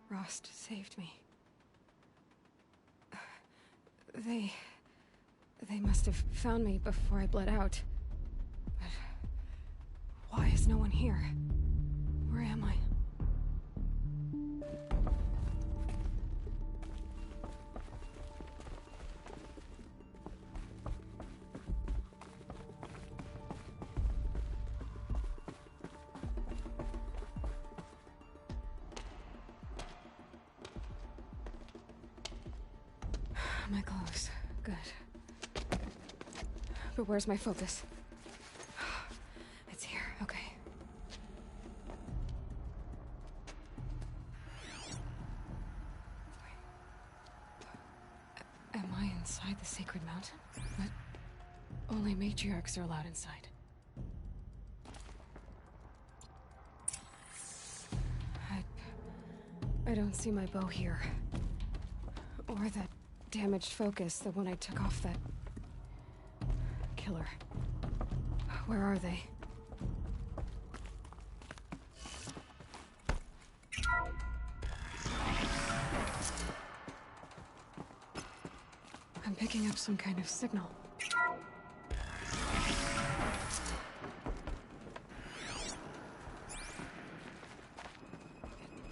Rost saved me. They must have found me before I bled out. But why is no one here? Where am I? My clothes. Good. But where's my focus? It's here. Okay. Wait. Am I inside the sacred mountain? But only matriarchs are allowed inside. I don't see my bow here. Or that damaged focus, the one I took off that killer. Where are they? I'm picking up some kind of signal.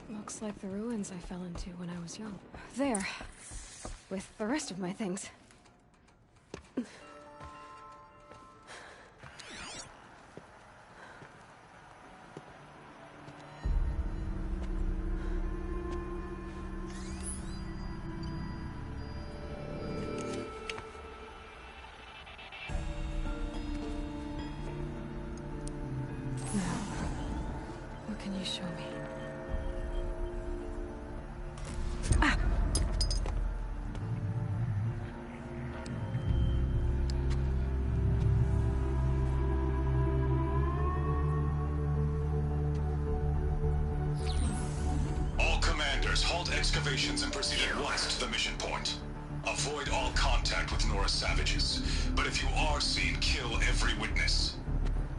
It looks like the ruins I fell into when I was young. There. With the rest of my things. Now, what can you show me? Excavations and proceed at once to the mission point. Avoid all contact with Nora savages, but if you are seen, kill every witness.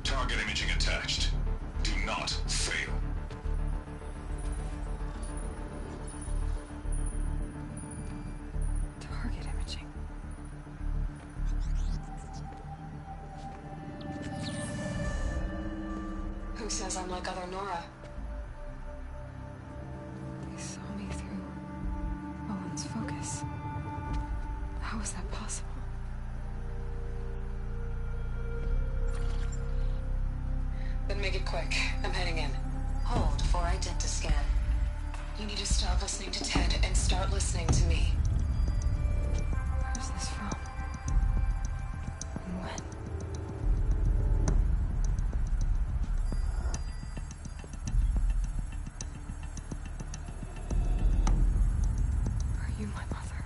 Target imaging attached. Do not fail. Target imaging. Who says I'm like other Nora? Focus. How is that possible? Then make it quick. I'm heading in. Hold for identiscan. You need to stop listening to Ted and start listening to me. Where's this from? And when? You, my mother.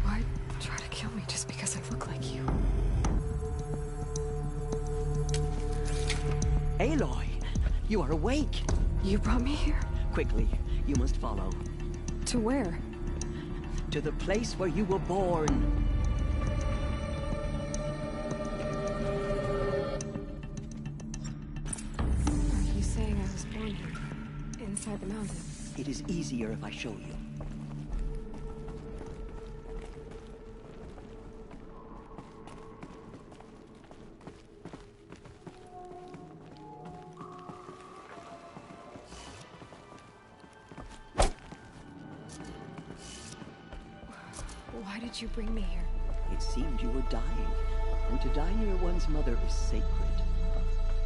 Why try to kill me just because I look like you? Aloy, you are awake. You brought me here? Quickly, you must follow. To where? To the place where you were born. Inside the mountain. It is easier if I show you. Why did you bring me here? It seemed you were dying, and to die near one's mother is sacred.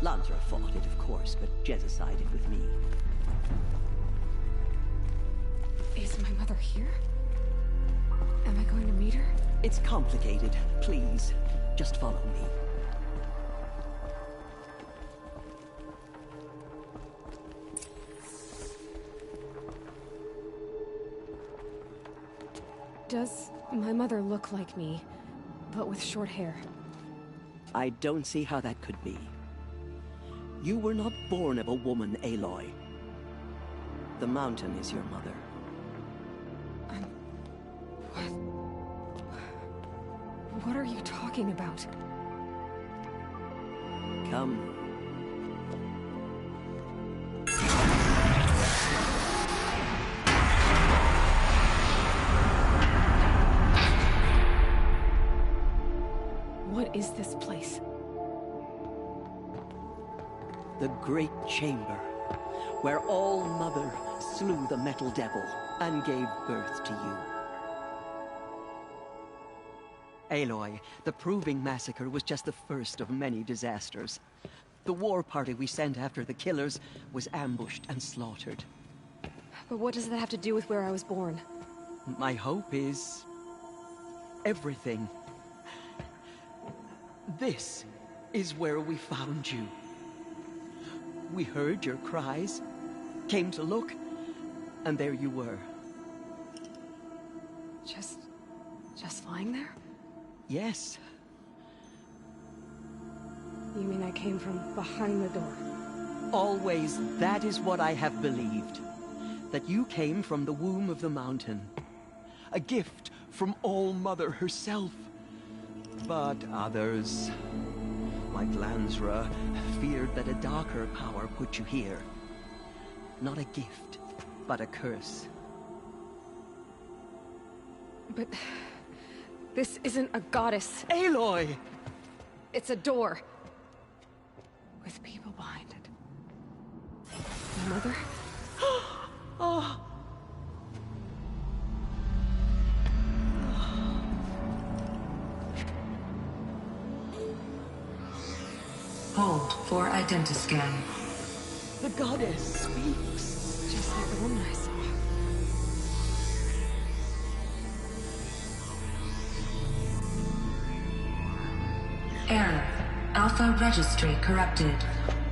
Lansra fought it, of course, but Jezza sided with me. Is my mother here? Am I going to meet her? It's complicated. Please, just follow me. Does my mother look like me, but with short hair? I don't see how that could be. You were not born of a woman, Aloy. The mountain is your mother. What are you talking about? Come. What is this place? The Great Chamber, where All-Mother slew the Metal Devil and gave birth to you. Aloy, the Proving Massacre was just the first of many disasters. The war party we sent after the killers was ambushed and slaughtered. But what does that have to do with where I was born? My hope is... everything. This is where we found you. We heard your cries, came to look, and there you were. Just lying there? Yes. You mean I came from behind the door? Always, that is what I have believed. That you came from the womb of the mountain. A gift from All-Mother herself. But others, like Lansra, feared that a darker power put you here. Not a gift, but a curse. But... this isn't a goddess. Aloy! It's a door. With people behind it. My mother? Oh! Hold for identiscan. The goddess speaks. Just like the woman I saw. Error. Alpha registry corrupted.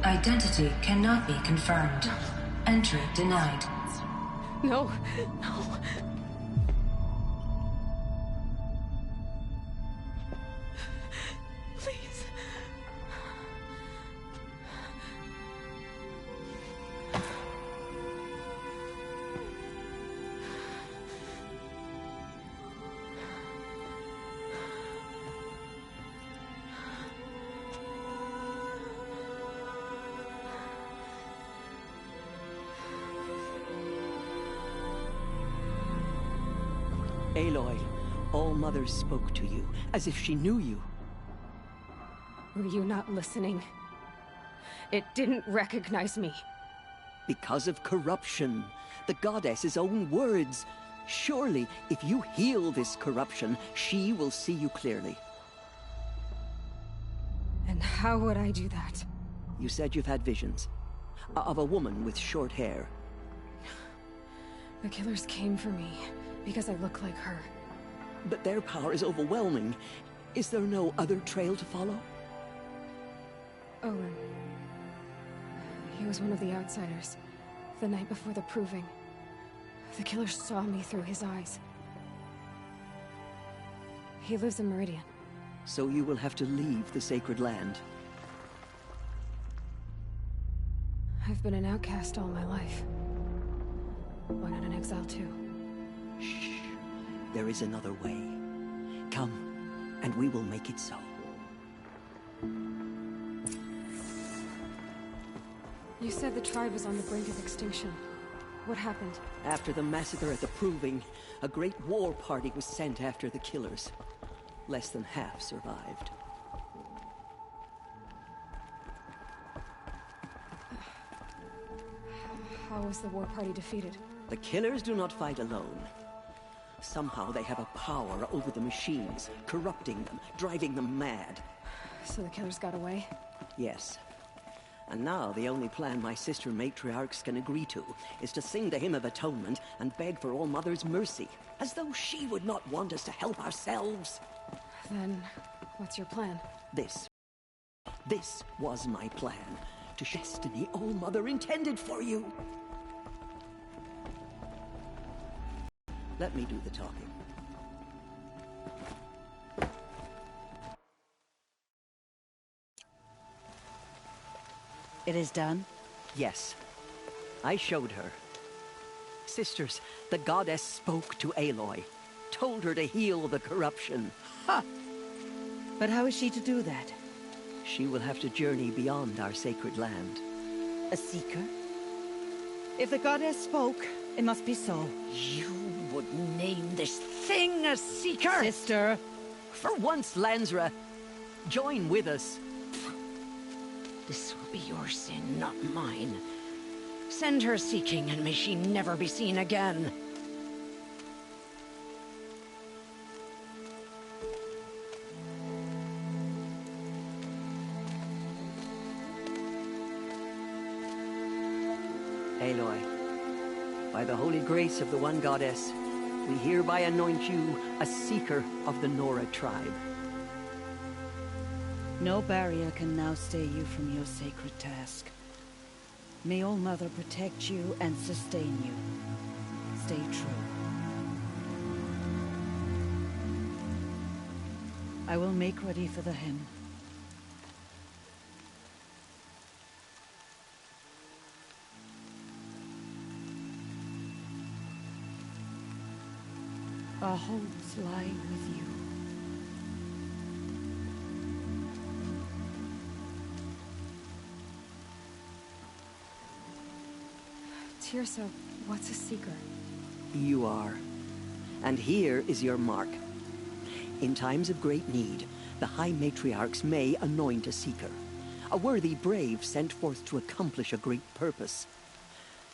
Identity cannot be confirmed. Entry denied. No, no. Please. Aloy, All-Mother spoke to you, as if she knew you. Were you not listening? It didn't recognize me. Because of corruption. The goddess's own words. Surely, if you heal this corruption, she will see you clearly. And how would I do that? You said you've had visions. Of a woman with short hair. The killers came for me, because I look like her. But their power is overwhelming. Is there no other trail to follow? Owen. He was one of the outsiders. The night before the Proving. The killer saw me through his eyes. He lives in Meridian. So you will have to leave the sacred land. I've been an outcast all my life. Why not an exile too? Shh. There is another way. Come, and we will make it so. You said the tribe was on the brink of extinction. What happened? After the massacre at the Proving, a great war party was sent after the killers. Less than half survived. How was the war party defeated? The killers do not fight alone. Somehow they have a power over the machines, corrupting them, driving them mad. So the killers got away? Yes. And now the only plan my sister matriarchs can agree to is to sing the Hymn of Atonement and beg for All-Mother's mercy, as though she would not want us to help ourselves. Then, what's your plan? This was my plan. To destiny All-Mother intended for you. Let me do the talking. It is done? Yes. I showed her. Sisters, the goddess spoke to Aloy. Told her to heal the corruption. Ha! But how is she to do that? she will have to journey beyond our sacred land. A seeker? If the goddess spoke, it must be so. You would name this thing a seeker? Sister! For once, Lansra, join with us. This will be your sin, not mine. Send her seeking, and may she never be seen again. Aloy, by the holy grace of the One Goddess, we hereby anoint you a seeker of the Nora tribe. No barrier can now stay you from your sacred task. May All Mother protect you and sustain you. Stay true. I will make ready for the hymn. Our hopes lie with you. Tirsa, what's a seeker? You are. And here is your mark. In times of great need, the High Matriarchs may anoint a seeker. A worthy brave sent forth to accomplish a great purpose.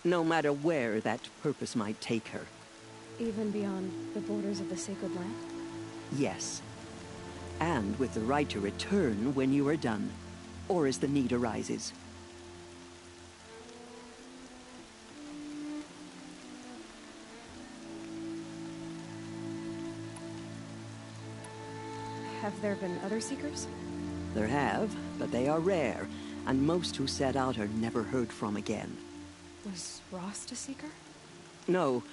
No matter where that purpose might take her. Even beyond the borders of the sacred land? Yes. And with the right to return when you are done, or as the need arises. Have there been other seekers? There have, but they are rare, and most who set out are never heard from again. Was Rost a seeker? No,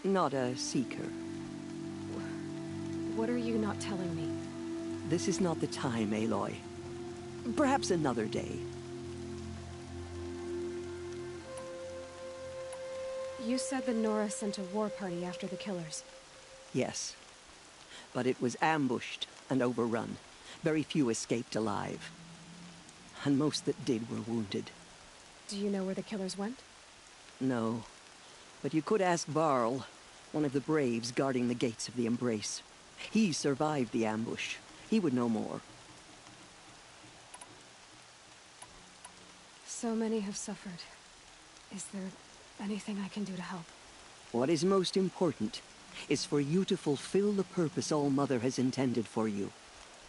not a seeker. What are you not telling me? This is not the time, Aloy. Perhaps another day. You said the Nora sent a war party after the killers. Yes. But it was ambushed and overrun. Very few escaped alive. And most that did were wounded. Do you know where the killers went? No. But you could ask Varl, one of the braves guarding the gates of the Embrace. He survived the ambush. He would know more. So many have suffered. Is there anything I can do to help? What is most important is for you to fulfill the purpose All Mother has intended for you.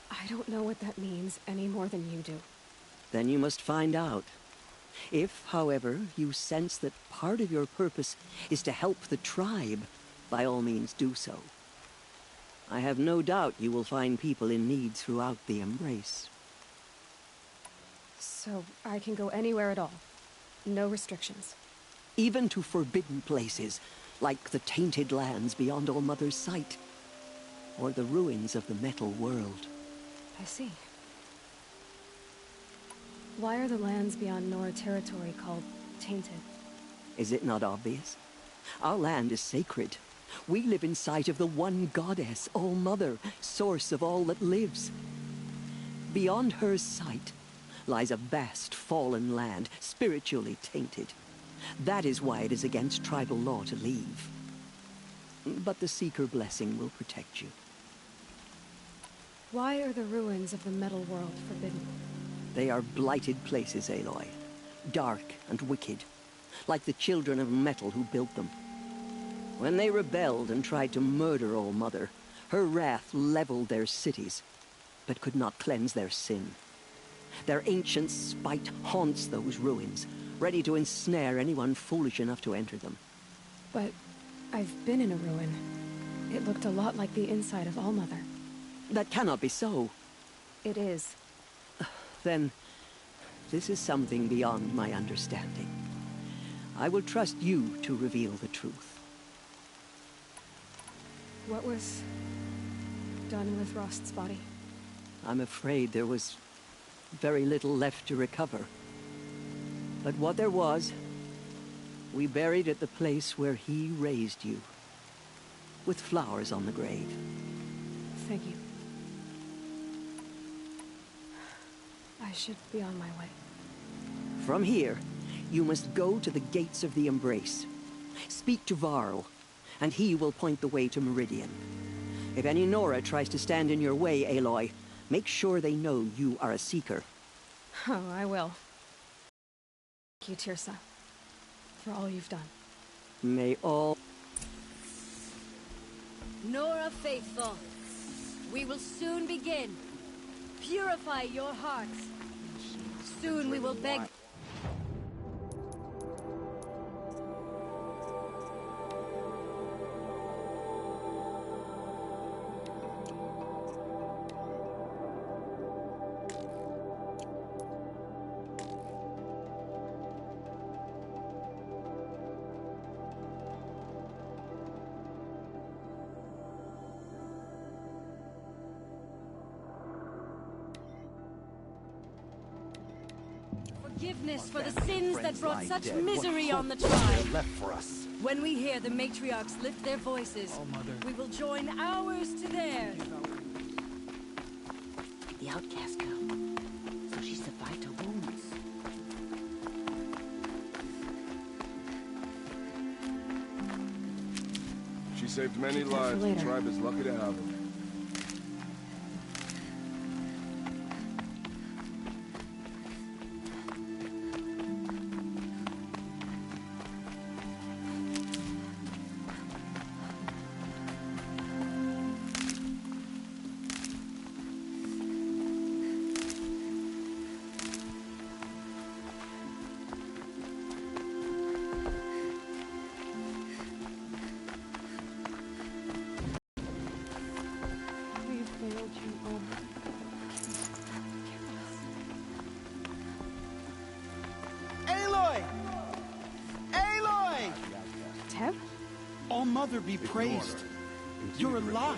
I don't know what that means any more than you do. Then you must find out. If, however, you sense that part of your purpose is to help the tribe, by all means do so. I have no doubt you will find people in need throughout the Embrace. So I can go anywhere at all? No restrictions? Even to forbidden places, like the tainted lands beyond All Mother's sight, or the ruins of the metal world. I see. Why are the lands beyond Nora territory called tainted? Is it not obvious? Our land is sacred. We live in sight of the One Goddess, All Mother, source of all that lives. Beyond her sight lies a vast fallen land, spiritually tainted. That is why it is against tribal law to leave. But the Seeker blessing will protect you. Why are the ruins of the metal world forbidden? They are blighted places, Aloy. Dark and wicked. Like the children of metal who built them. When they rebelled and tried to murder All Mother, her wrath leveled their cities, but could not cleanse their sin. Their ancient spite haunts those ruins, ready to ensnare anyone foolish enough to enter them. But I've been in a ruin. It looked a lot like the inside of All Mother. That cannot be so. It is. Then, this is something beyond my understanding. I will trust you to reveal the truth. What was done with Rost's body? I'm afraid there was very little left to recover. But what there was, we buried at the place where he raised you, with flowers on the grave. Thank you. I should be on my way. From here, you must go to the gates of the Embrace. Speak to Varl, and he will point the way to Meridian. If any Nora tries to stand in your way, Aloy, make sure they know you are a Seeker. Oh, I will. Thank you, Tirsa, for all you've done. May all... Nora faithful, we will soon begin. Purify your hearts. Soon we will beg... Forgiveness for the sins that brought such misery on the tribe. Left for us. When we hear the matriarchs lift their voices, we will join ours to theirs. The outcast girl. So she survived her wounds. She saved many lives. The tribe is lucky to have her. Mother be praised. You're alive.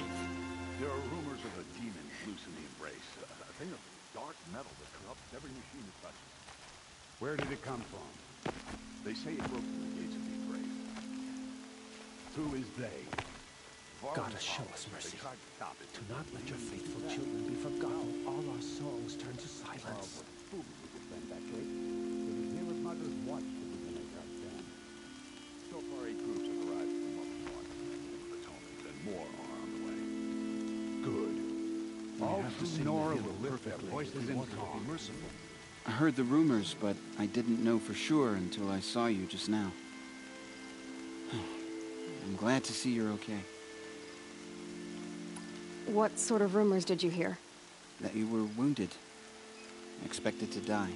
There are rumors of a demon loose in the Embrace. A thing of dark metal that corrupts every machine it touches. Where did it come from? They say it broke through the gates of the Embrace. Who is they? God, show us mercy. Do not let your faithful children be forgotten. All our songs turn to silence. So far, 8 groups have arrived from up north. And more are on the way. Good. All true Nora will lift their voices in song. Merciful. I heard the rumors, but I didn't know for sure until I saw you just now. I'm glad to see you're okay. What sort of rumors did you hear? That you were wounded. Expected to die.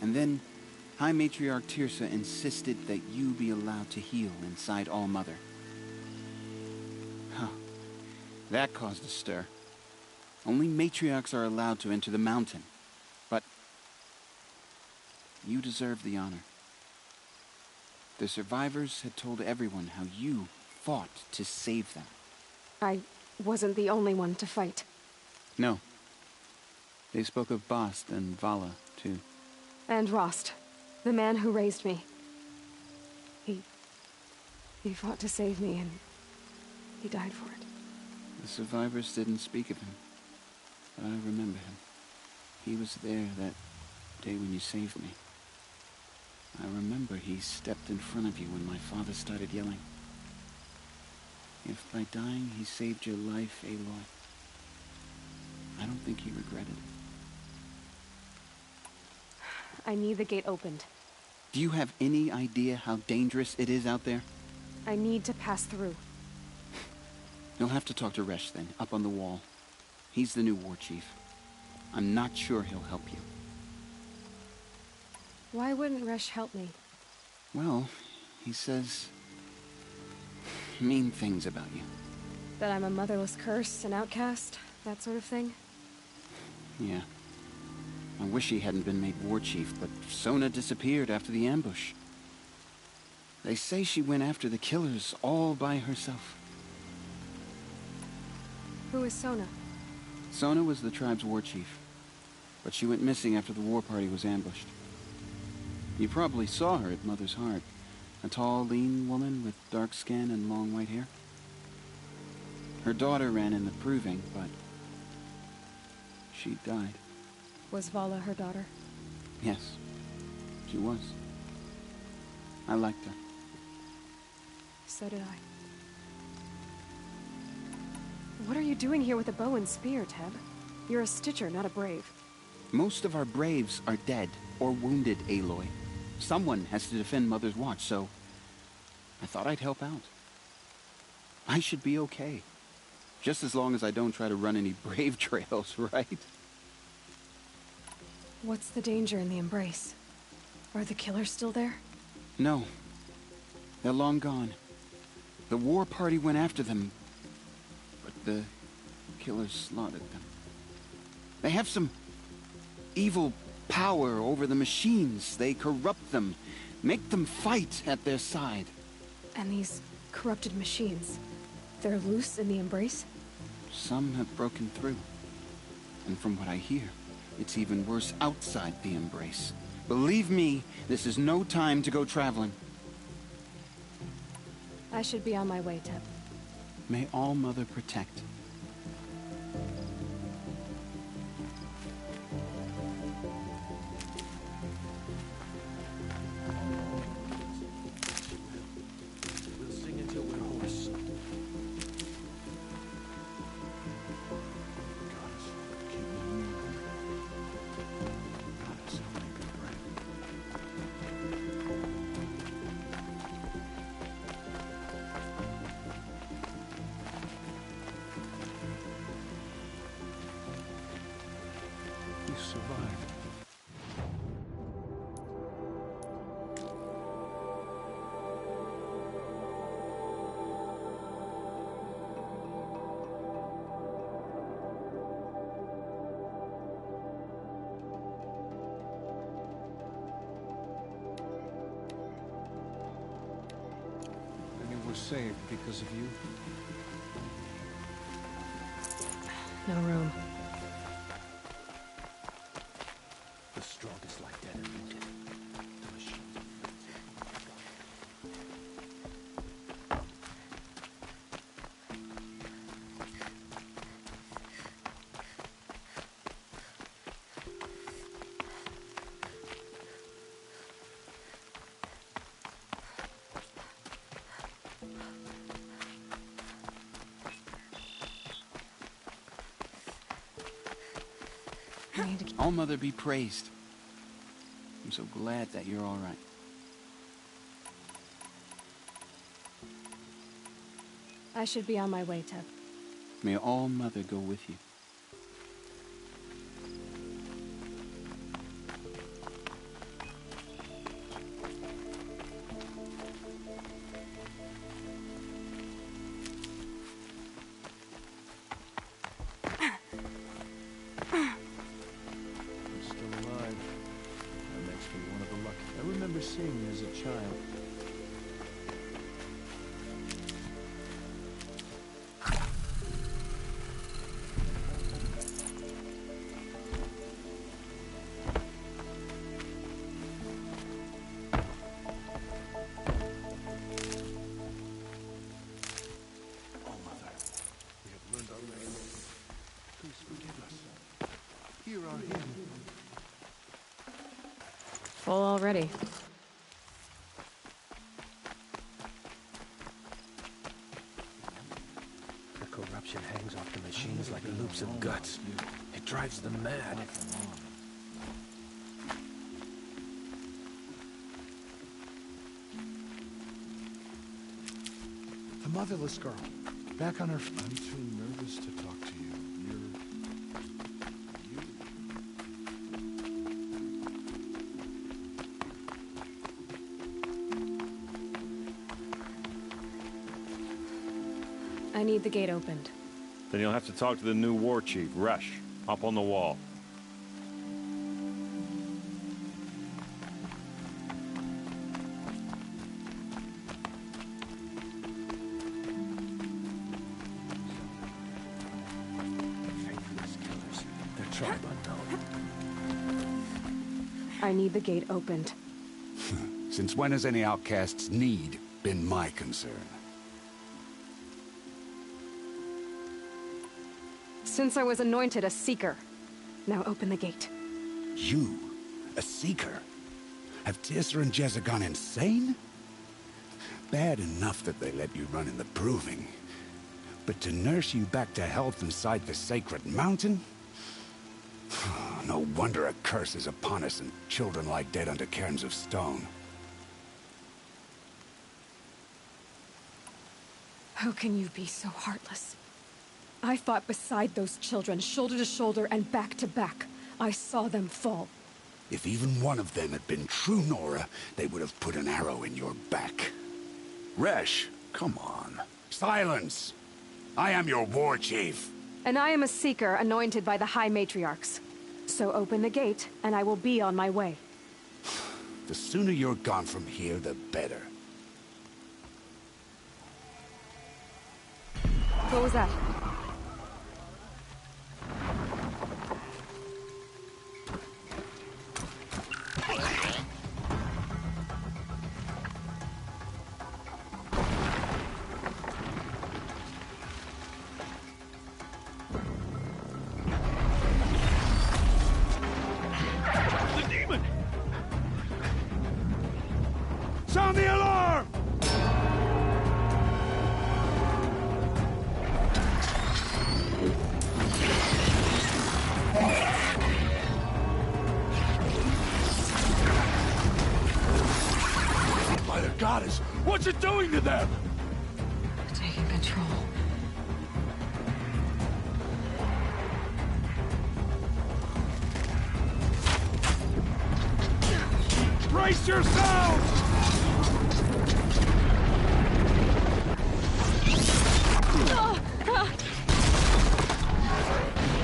And then, High Matriarch Tirsa insisted that you be allowed to heal inside All-Mother. Huh. That caused a stir. Only matriarchs are allowed to enter the mountain. But you deserve the honor. The survivors had told everyone how you fought to save them. I wasn't the only one to fight. No. They spoke of Bast and Vala, too. And Rost, the man who raised me. He fought to save me, and he died for it. The survivors didn't speak of him, but I remember him. He was there that day when you saved me. I remember he stepped in front of you when my father started yelling. If by dying he saved your life, Aloy, I don't think he regretted it. I need the gate opened. Do you have any idea how dangerous it is out there? I need to pass through. You'll have to talk to Resh then, up on the wall. He's the new war chief. I'm not sure he'll help you. Why wouldn't Resh help me? Well, he says mean things about you. That I'm a motherless curse, an outcast, that sort of thing? Yeah. I wish he hadn't been made war chief, but Sona disappeared after the ambush. They say she went after the killers all by herself. Who is Sona? Sona was the tribe's war chief, but she went missing after the war party was ambushed. You probably saw her at Mother's Heart. A tall, lean woman with dark skin and long white hair. Her daughter ran in the proving, but she died. Was Vala her daughter? Yes, she was. I liked her. So did I. What are you doing here with a bow and spear, Teb? You're a Stitcher, not a Brave. Most of our Braves are dead or wounded, Aloy. Someone has to defend Mother's Watch, so I thought I'd help out. I should be okay. Just as long as I don't try to run any Brave trails, right? What's the danger in the Embrace? Are the killers still there? No. They're long gone. The war party went after them, but the killers slaughtered them. They have some evil power over the machines. They corrupt them, make them fight at their side. And these corrupted machines, they're loose in the Embrace? Some have broken through. And from what I hear, it's even worse outside the Embrace. Believe me, this is no time to go traveling. I should be on my way, Teb. May All Mother protect. We'll sing until we're hoarse. Goddess, keep me moving. Goddess, help me be brave. You survived. And it was saved because of you? No room. The strongest lie dead and wounded. The machine. I need to keep... All Mother be praised. I'm so glad that you're all right. I should be on my way, Teb. May All Mother go with you. I'm still alive. That makes me one of the lucky. I remember seeing you as a child. Oh, Mother, we have learned our lesson. Please forgive us. Hear our hymn. Full already. The corruption hangs off the machines like loops of guts. It drives them mad. The motherless girl. Back on her... I'm too nervous to talk to you. I need the gate opened. Then you'll have to talk to the new war chief, Resh, up on the wall. Faithless killers. Their tribe unknown. I need the gate opened. Since when has any outcast's need been my concern? Since I was anointed a Seeker. Now open the gate. You, a Seeker? Have Tissa and Jezza gone insane? Bad enough that they let you run in the Proving. But to nurse you back to health inside the Sacred Mountain? No wonder a curse is upon us and children lie dead under cairns of stone. How can you be so heartless? I fought beside those children, shoulder to shoulder and back to back. I saw them fall. If even one of them had been true Nora, they would have put an arrow in your back. Resh, come on. Silence! I am your war chief. And I am a Seeker anointed by the High Matriarchs. So open the gate, and I will be on my way. The sooner you're gone from here, the better. What was that? Sound the alarm! By the goddess, what's it doing to them? Taking control. Brace yourselves!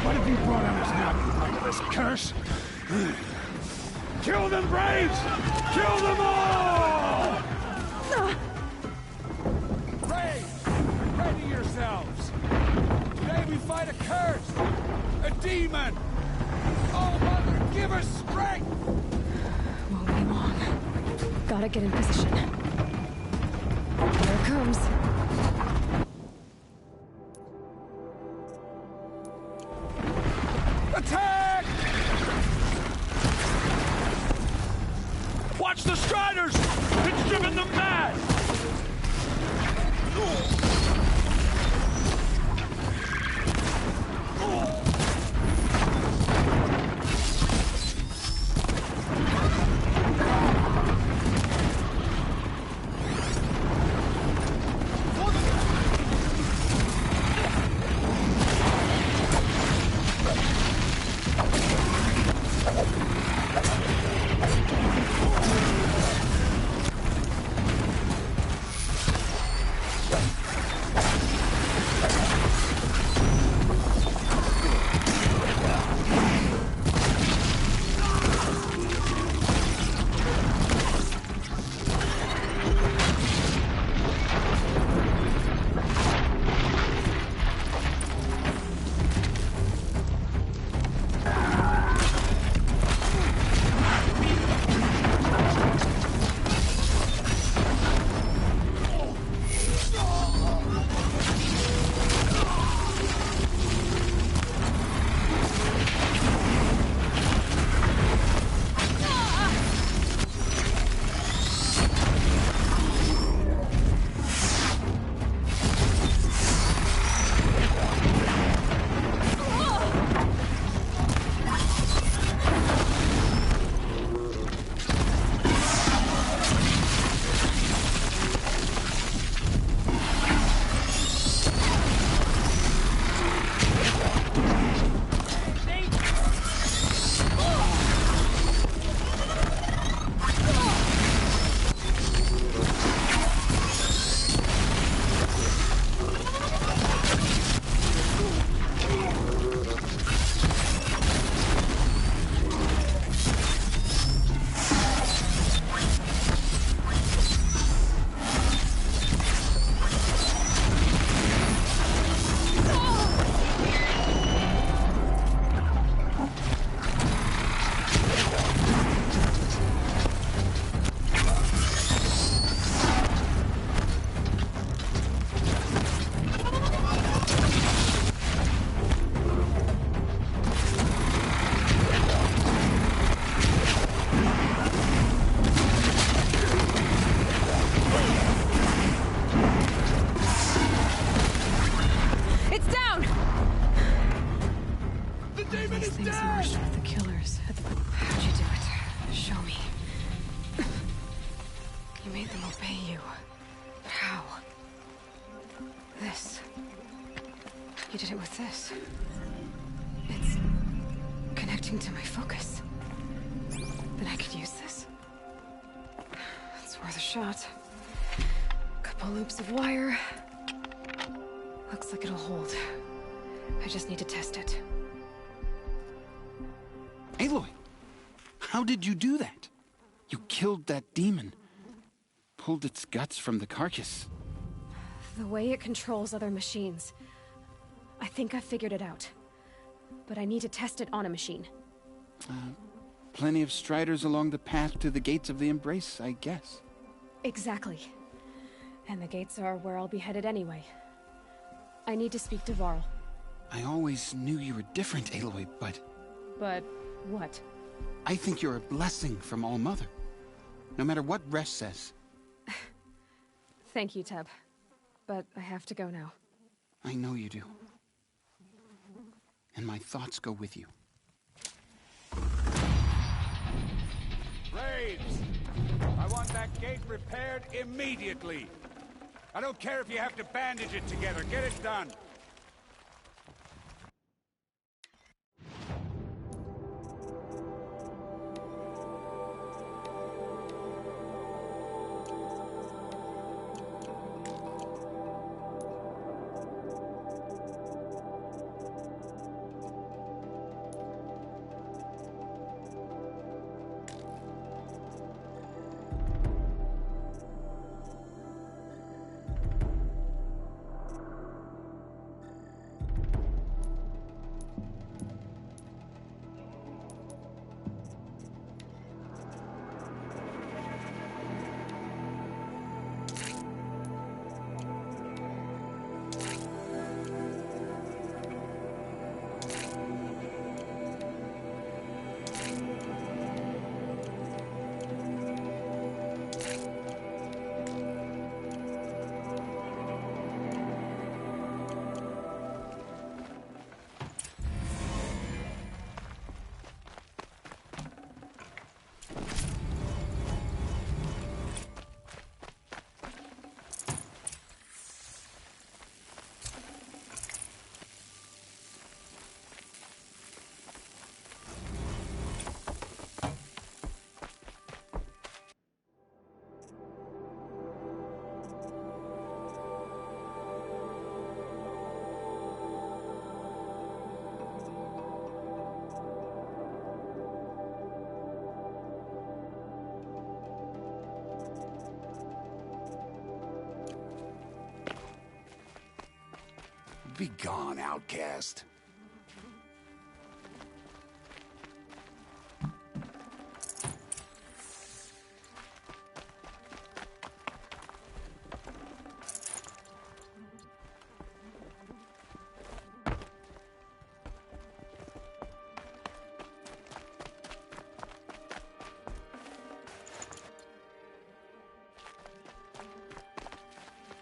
What have you brought on us now, under this curse? Kill them, Braves! Kill them all! Braves, ready yourselves! Today we fight a curse! A demon! Oh, Mother, give us strength! Won't be long. Gotta get in position. Here it comes. Attack! Watch the Striders! It's driven them mad! These things marched with the killers. How'd you do it? Show me. You made them obey you. But how? This. You did it with this. It's connecting to my focus. Then I could use this. It's worth a shot. Couple loops of wire. Looks like it'll hold. I just need to test it. Aloy, how did you do that? You killed that demon. Pulled its guts from the carcass. The way it controls other machines. I think I figured it out. But I need to test it on a machine. Plenty of striders along the path to the gates of the Embrace, I guess. Exactly. And the gates are where I'll be headed anyway. I need to speak to Varl. I always knew you were different, Aloy, but... But what? I think you're a blessing from All-Mother. No matter what Resh says. Thank you, Teb. But I have to go now. I know you do. And my thoughts go with you. Braves! I want that gate repaired immediately. I don't care if you have to bandage it together. Get it done. Be gone, outcast.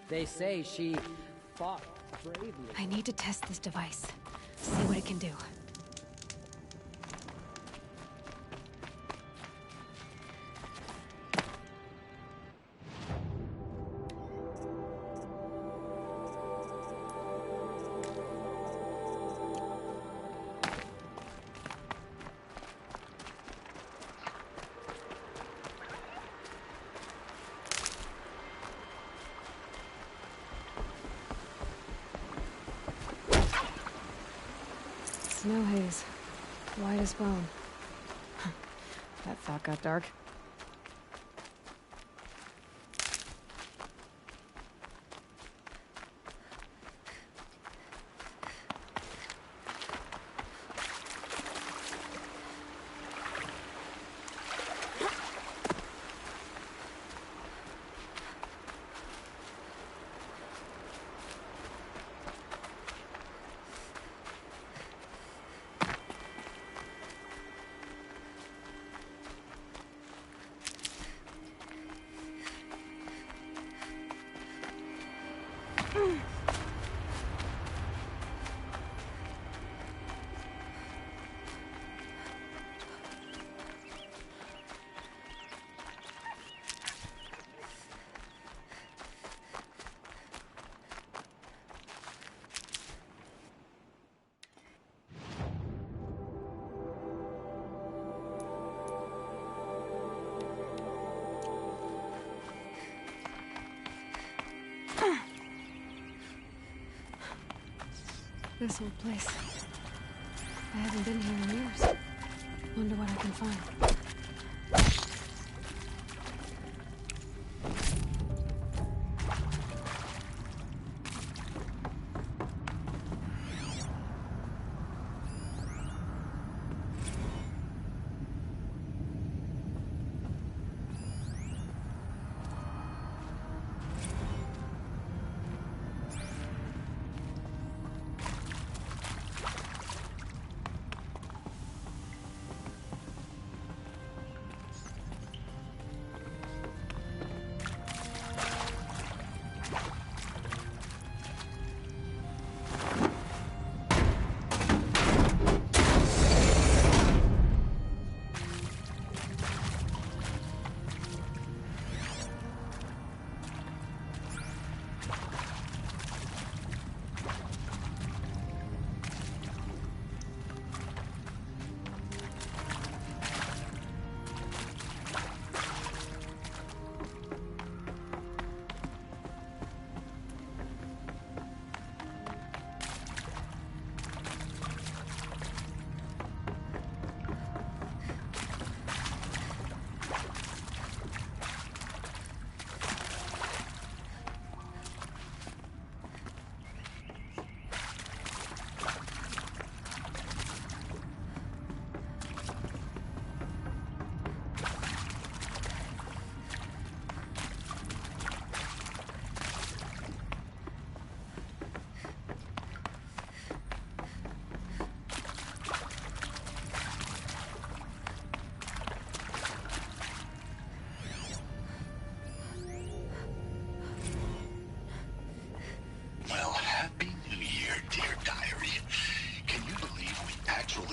They say she fought bravely. I need to test this device. See what it can do. Snow haze. White as bone. That thought got dark. This old place. I haven't been here in years. Wonder what I can find.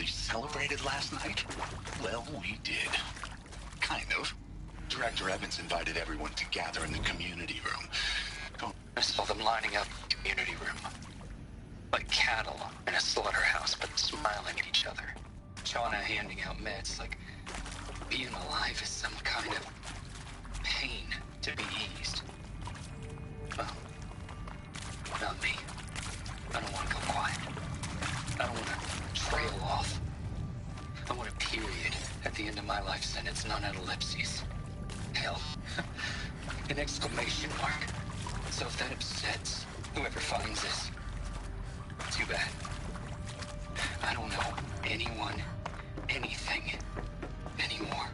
Celebrated last night? Well, we did. Kind of. Director Evans invited everyone to gather in the community room. I saw them lining up in the community room. Like cattle in a slaughterhouse, but smiling at each other. Shauna handing out meds like being alive is some kind of pain to be eased. Well, not me. I don't want to go quiet. I don't want to trail off. I want a period at the end of my life sentence, not an ellipses. Hell, an exclamation mark. So if that upsets whoever finds this, too bad. I don't know anyone, anything, anymore.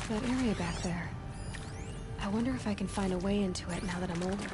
That area back there. I wonder if I can find a way into it now that I'm older.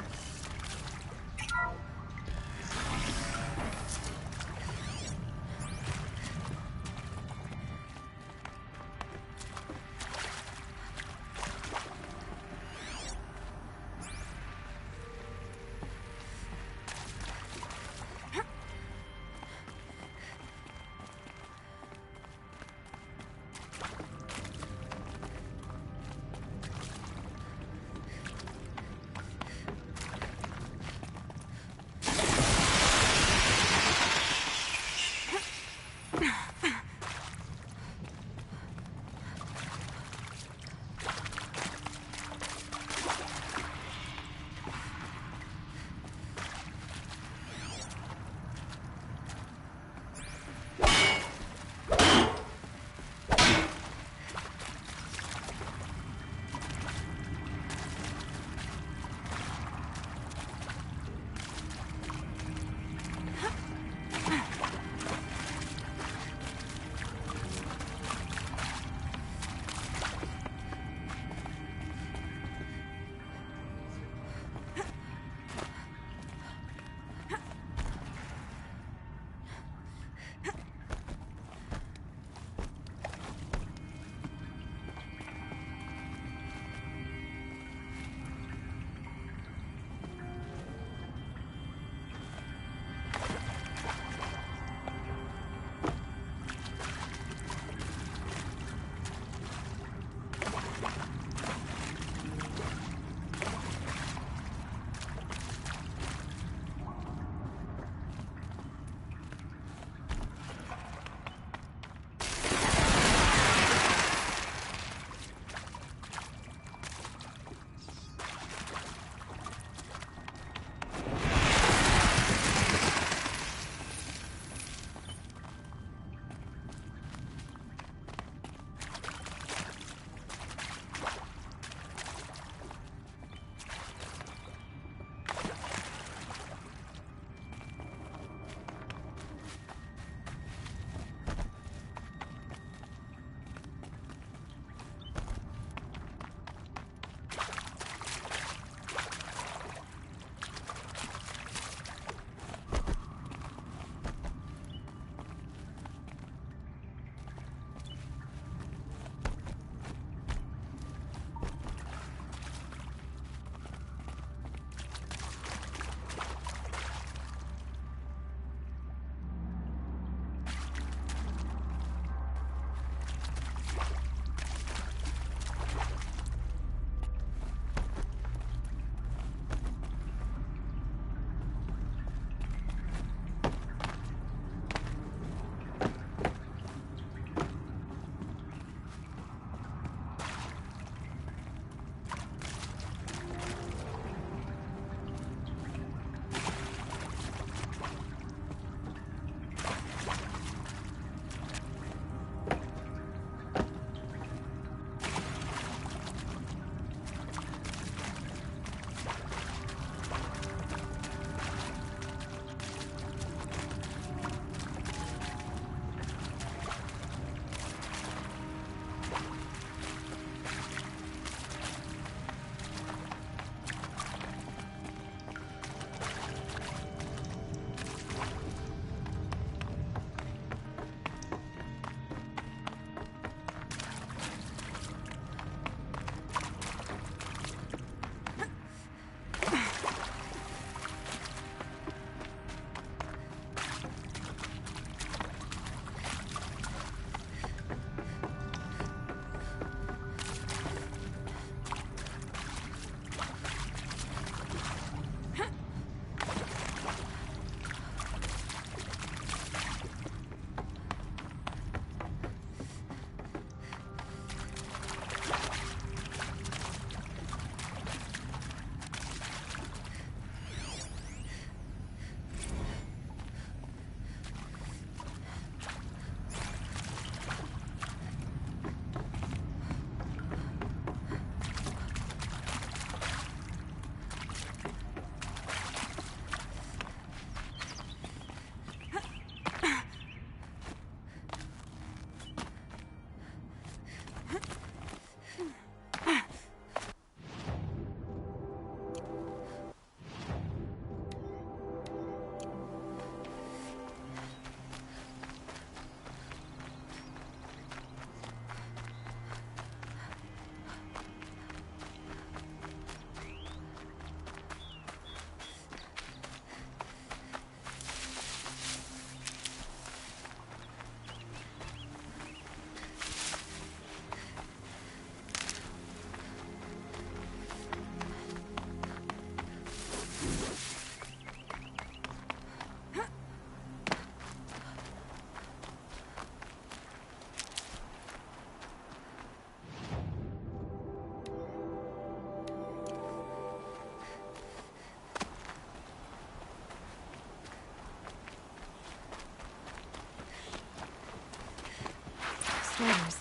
Striders.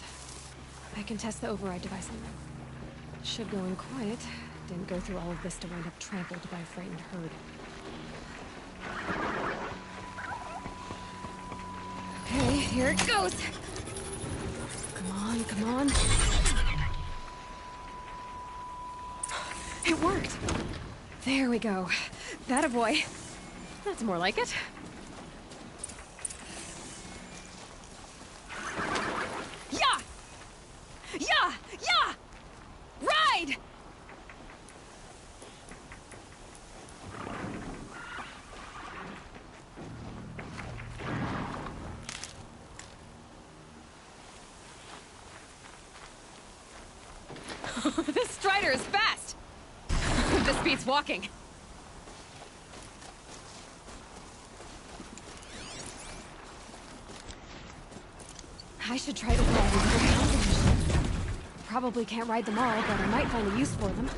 I can test the override device on them. Should go in quiet. Didn't go through all of this to wind up trampled by a frightened herd. Okay, here it goes! Come on, come on. It worked! There we go. That a boy. That's more like it. Yeah! Yeah! Yeah! Ride! This Strider is fast! This beats walking. I should try to ride these other machines. Probably can't ride them all, but I might find a use for them.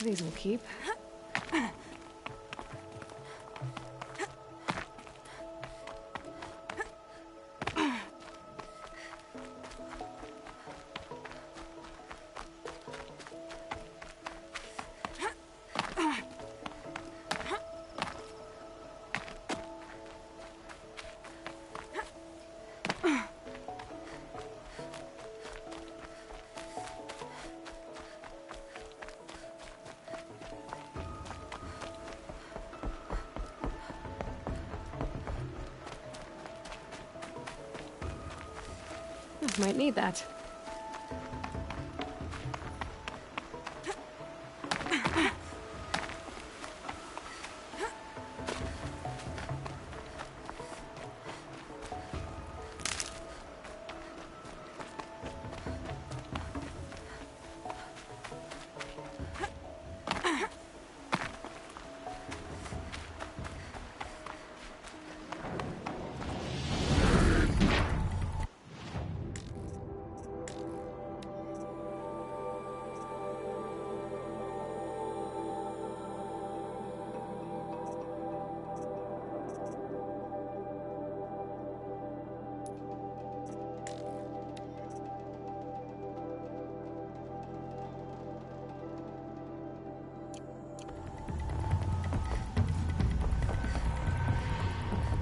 These will keep. Might need that.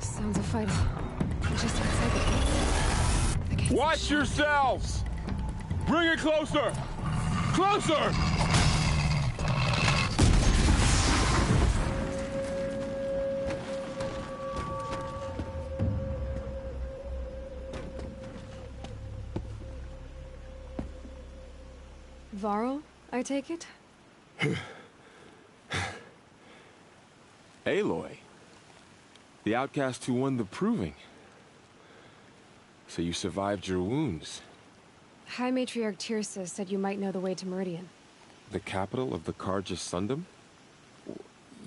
Sounds of fighting. Just outside the gates. Watch yourselves! Bring it closer! Closer! Varl, I take it? Aloy. The outcast who won the proving. So you survived your wounds. High Matriarch Tirsa said you might know the way to Meridian. The capital of the Carja Sundom?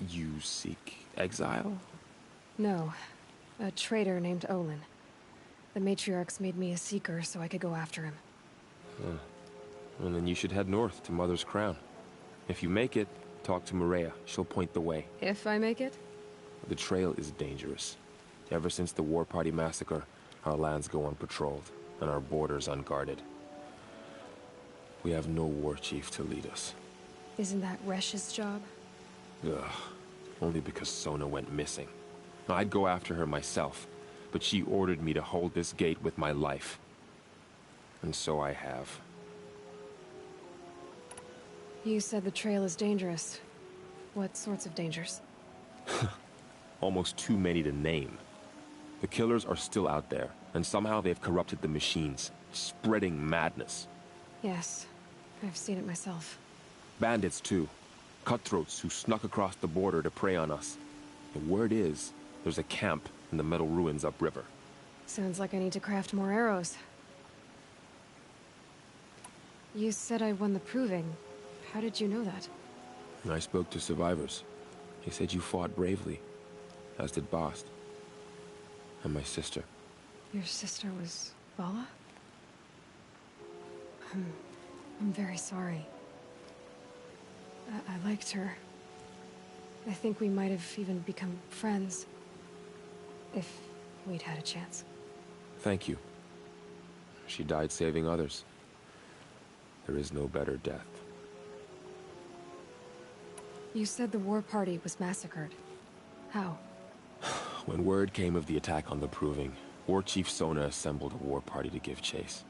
You seek exile? No. A traitor named Olin. The Matriarchs made me a seeker so I could go after him. Huh. Well, then you should head north to Mother's Crown. If you make it, talk to Maria. She'll point the way. If I make it? The trail is dangerous. Ever since the War Party massacre, our lands go unpatrolled, and our borders unguarded. We have no war chief to lead us. Isn't that Resh's job? Ugh. Only because Sona went missing. I'd go after her myself, but she ordered me to hold this gate with my life. And so I have. You said the trail is dangerous. What sorts of dangers? Almost too many to name. The killers are still out there, and somehow they've corrupted the machines, spreading madness. Yes, I've seen it myself. Bandits, too. Cutthroats who snuck across the border to prey on us. And word is, there's a camp in the metal ruins upriver. Sounds like I need to craft more arrows. You said I won the proving. How did you know that? I spoke to survivors. They said you fought bravely, as did Bast. And my sister. Your sister was Vala? I'm very sorry. I liked her. I think we might have even become friends. If we'd had a chance. Thank you. She died saving others. There is no better death. You said the war party was massacred. How? When word came of the attack on the Proving, War Chief Sona assembled a war party to give chase.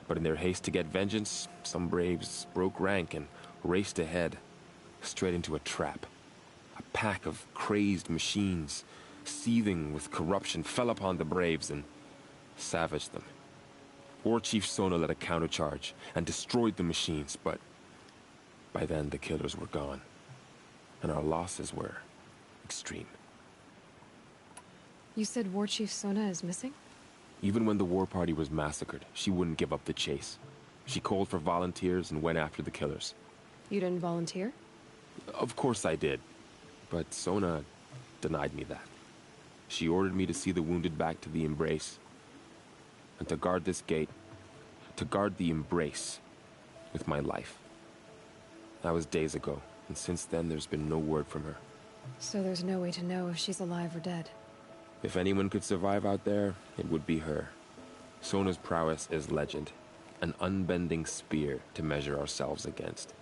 But in their haste to get vengeance, some braves broke rank and raced ahead, straight into a trap. A pack of crazed machines, seething with corruption, fell upon the braves and savaged them. War Chief Sona led a countercharge and destroyed the machines, but by then the killers were gone, and our losses were extreme. You said War Chief Sona is missing? Even when the war party was massacred, she wouldn't give up the chase. She called for volunteers and went after the killers. You didn't volunteer? Of course I did, but Sona denied me that. She ordered me to see the wounded back to the Embrace, and to guard this gate, to guard the Embrace with my life. That was days ago, And since then, there's been no word from her. So there's no way to know if she's alive or dead. If anyone could survive out there, it would be her. Sona's prowess is legend. An unbending spear to measure ourselves against.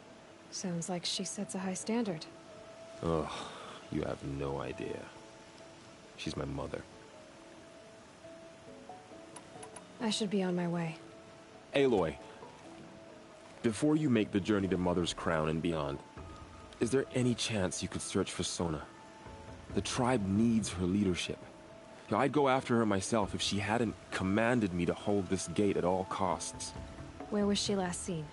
Sounds like she sets a high standard. Ugh, you have no idea. She's my mother. I should be on my way. Aloy, before you make the journey to Mother's Crown and beyond, is there any chance you could search for Sona? The tribe needs her leadership. I'd go after her myself if she hadn't commanded me to hold this gate at all costs. Where was she last seen?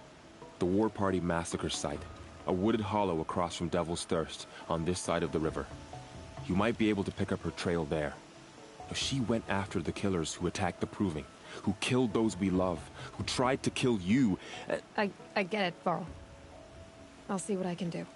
The War Party massacre site. A wooded hollow across from Devil's Thirst, on this side of the river. You might be able to pick up her trail there. She went after the killers who attacked the Proving, who killed those we love, who tried to kill you. I get it, Varl. I'll see what I can do.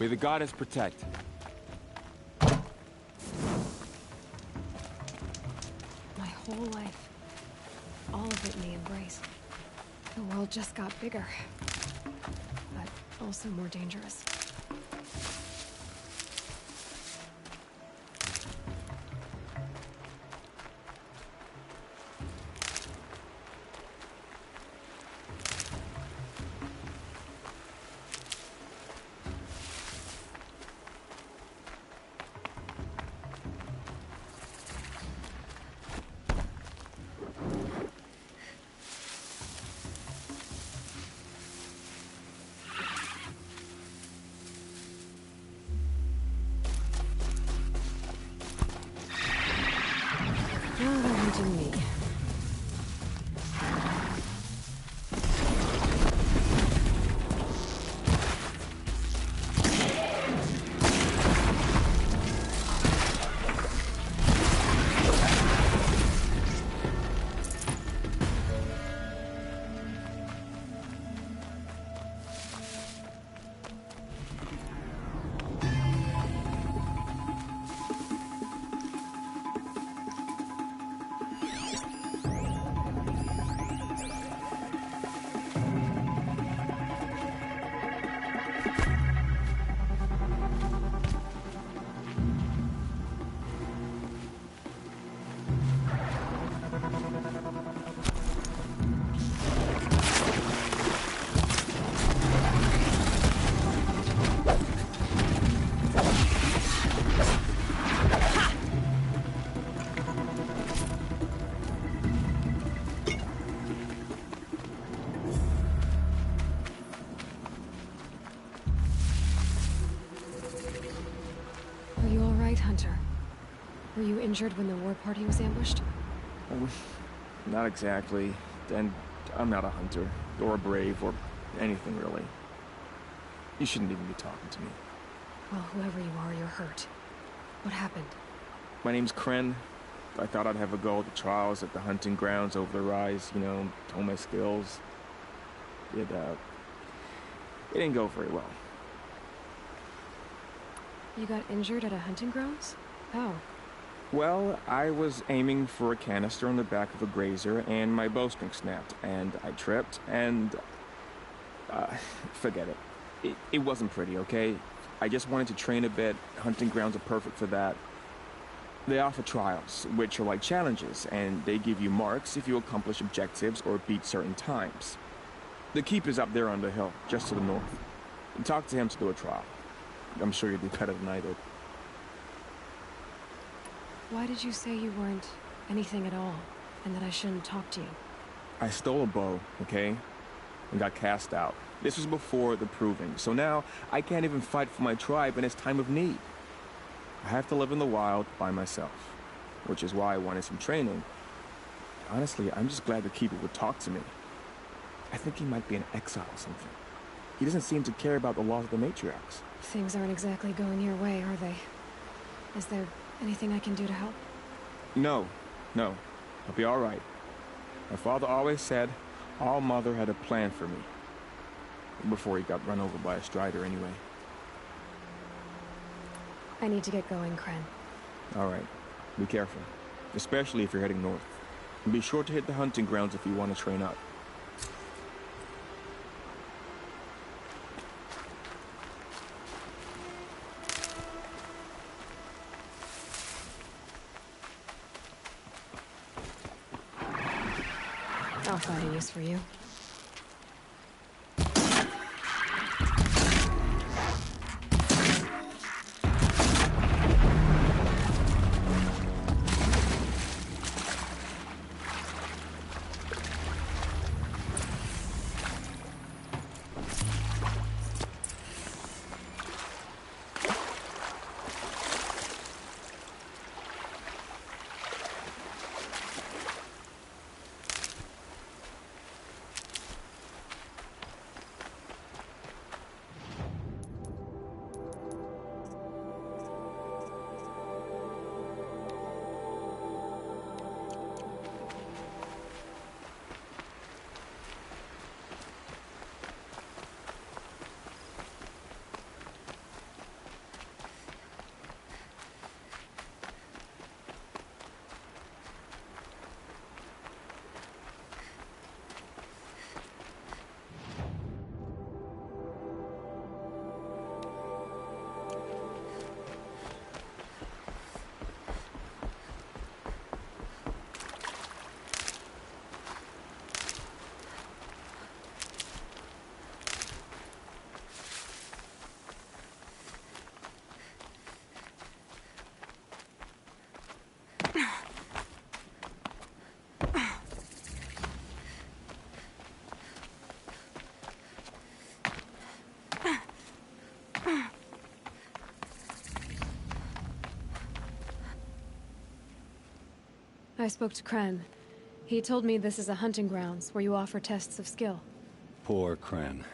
May the goddess protect. My whole life. All of it may embrace. The world just got bigger. But also more dangerous. Me. Hunter. Were you injured when the war party was ambushed? Not exactly. And I'm not a hunter, or a brave, or anything really. You shouldn't even be talking to me. Well, whoever you are, you're hurt. What happened? My name's Kren. I thought I'd have a go at the trials at the hunting grounds over the rise, you know, hone my skills. It didn't go very well. You got injured at a hunting grounds? How? Well, I was aiming for a canister on the back of a grazer, and my bowstring snapped, and I tripped, and... forget it. It wasn't pretty, okay? I just wanted to train a bit. Hunting grounds are perfect for that. They offer trials, which are like challenges, and they give you marks if you accomplish objectives or beat certain times. The keep is up there on the hill, just to the north. Talk to him to do a trial. I'm sure you'd do better than I did. Why did you say you weren't anything at all, and that I shouldn't talk to you? I stole a bow, okay? And got cast out. This was before the Proving, so now I can't even fight for my tribe in its time of need. I have to live in the wild by myself, which is why I wanted some training. Honestly, I'm just glad the Keeper would talk to me. I think he might be in exile or something. He doesn't seem to care about the laws of the matriarchs. Things aren't exactly going your way, are they? Is there anything I can do to help? No. I'll be all right. My father always said All Mother had a plan for me. Before he got run over by a strider, anyway. I need to get going, Kren. All right. Be careful. Especially if you're heading north. And be sure to hit the hunting grounds if you want to train up. I'll find a use for you. I spoke to Kren. He told me this is a hunting grounds where you offer tests of skill. Poor Kren.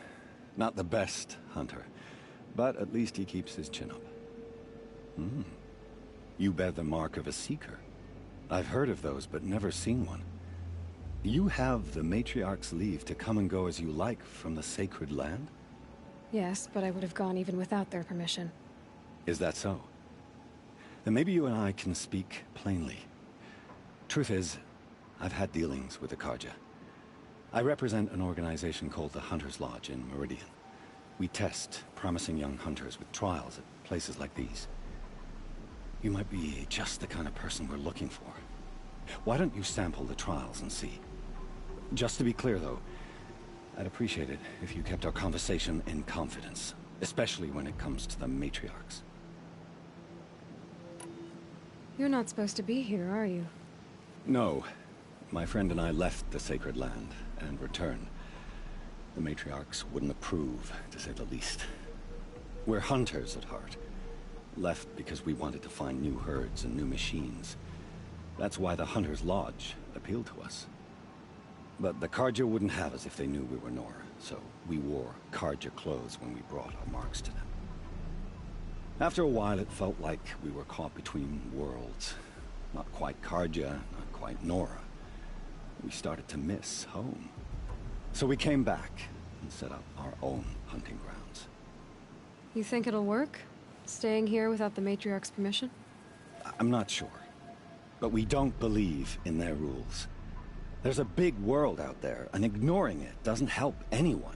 Not the best hunter, but at least he keeps his chin up. You bear the mark of a seeker. I've heard of those, but never seen one. You have the Matriarch's leave to come and go as you like from the sacred land? Yes, but I would have gone even without their permission. Is that so? Then maybe you and I can speak plainly. Truth is, I've had dealings with the Carja. I represent an organization called the Hunter's Lodge in Meridian. We test promising young hunters with trials at places like these. You might be just the kind of person we're looking for. Why don't you sample the trials and see? Just to be clear, though, I'd appreciate it if you kept our conversation in confidence, especially when it comes to the matriarchs. You're not supposed to be here, are you? No. My friend and I left the sacred land and returned. The matriarchs wouldn't approve, to say the least. We're hunters at heart. Left because we wanted to find new herds and new machines. That's why the Hunter's Lodge appealed to us. But the Carja wouldn't have us if they knew we were Nora, so we wore Carja clothes when we brought our marks to them. After a while, it felt like we were caught between worlds. Not quite Carja, not quite Nora. We started to miss home. So we came back and set up our own hunting grounds. You think it'll work? Staying here without the Matriarch's permission? I'm not sure. But we don't believe in their rules. There's a big world out there, and ignoring it doesn't help anyone.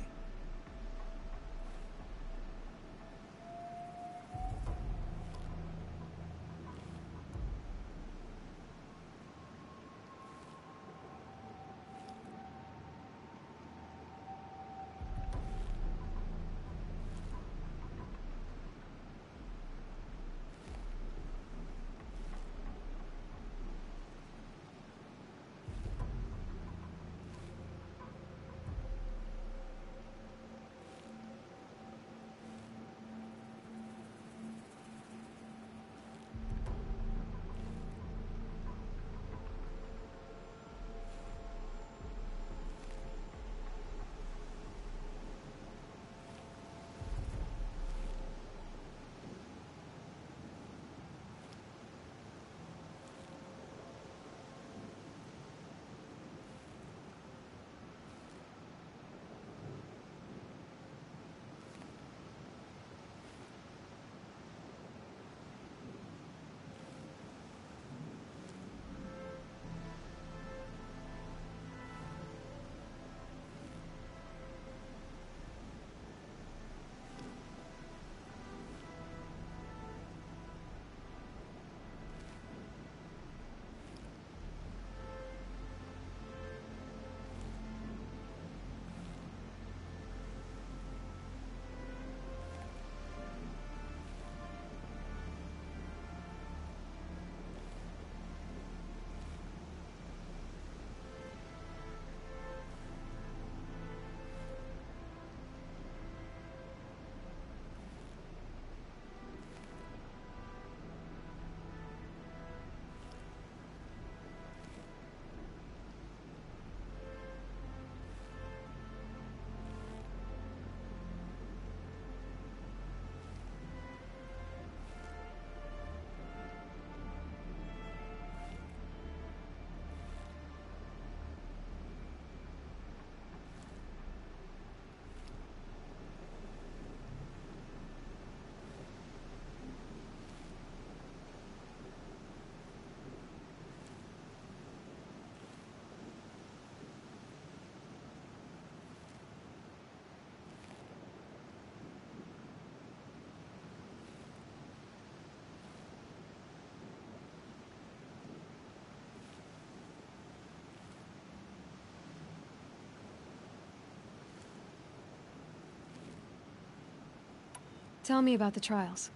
Tell me about the trials.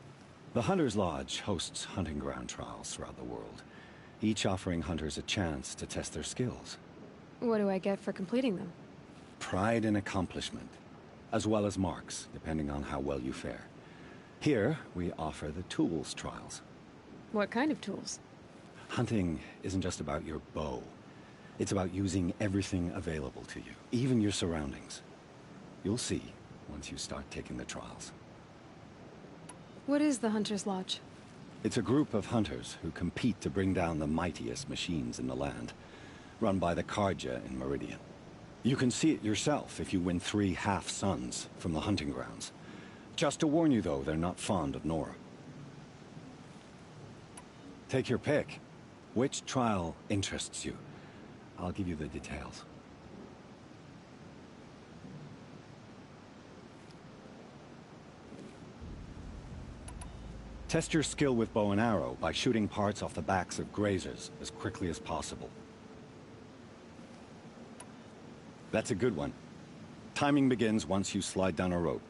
The Hunter's Lodge hosts hunting ground trials throughout the world, each offering hunters a chance to test their skills. What do I get for completing them? Pride in accomplishment, as well as marks, depending on how well you fare. Here, we offer the tools trials. What kind of tools? Hunting isn't just about your bow. It's about using everything available to you, even your surroundings. You'll see once you start taking the trials. What is the Hunter's Lodge? It's a group of hunters who compete to bring down the mightiest machines in the land, run by the Carja in Meridian. You can see it yourself if you win 3 half-suns from the hunting grounds. Just to warn you, though, they're not fond of Nora. Take your pick. Which trial interests you? I'll give you the details. Test your skill with bow and arrow by shooting parts off the backs of grazers as quickly as possible. That's a good one. Timing begins once you slide down a rope.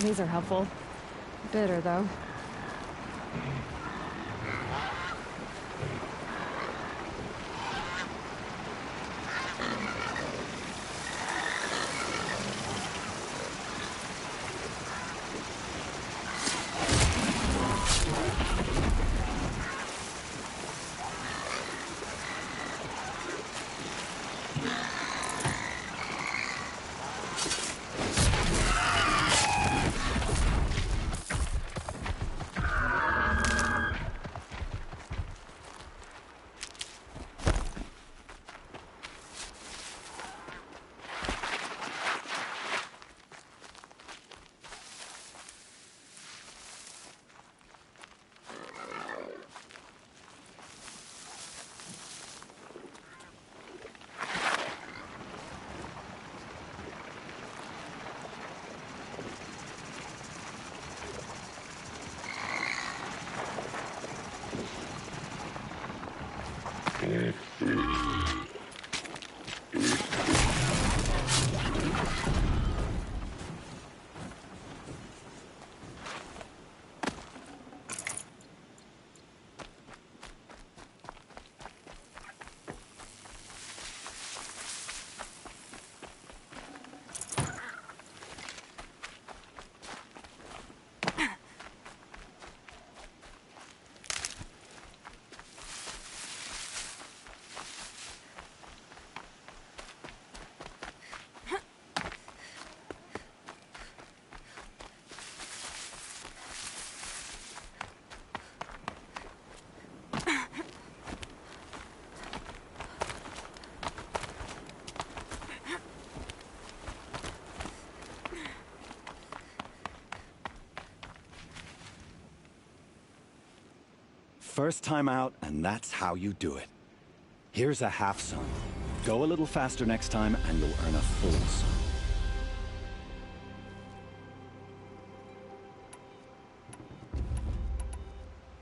These are helpful. Bitter, though. First time out, and that's how you do it. Here's a half sun. Go a little faster next time, and you'll earn a full sun.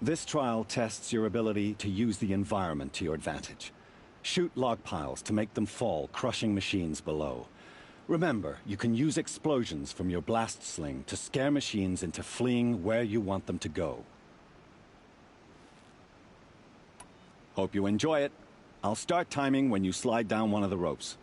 This trial tests your ability to use the environment to your advantage. Shoot log piles to make them fall, crushing machines below. Remember, you can use explosions from your blast sling to scare machines into fleeing where you want them to go. Hope you enjoy it. I'll start timing when you slide down one of the ropes.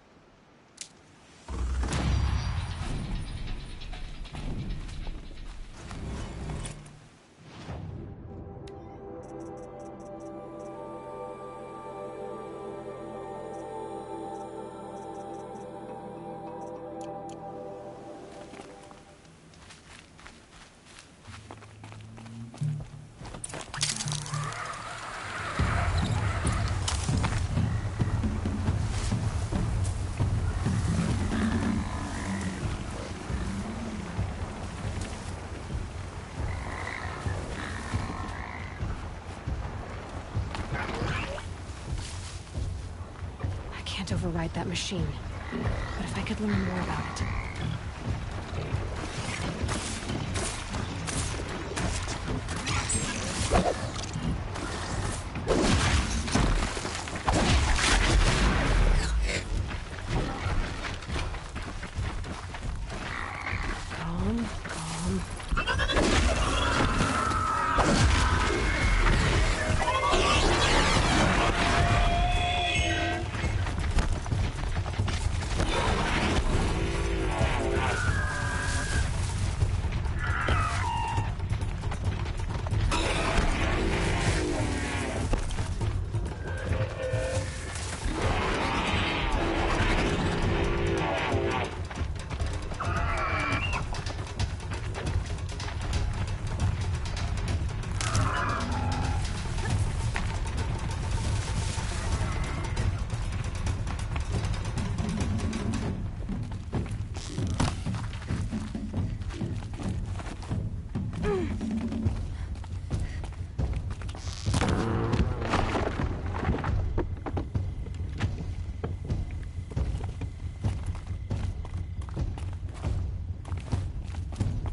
Override that machine. But if I could learn more about it.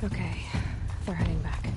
Okay, they're heading back.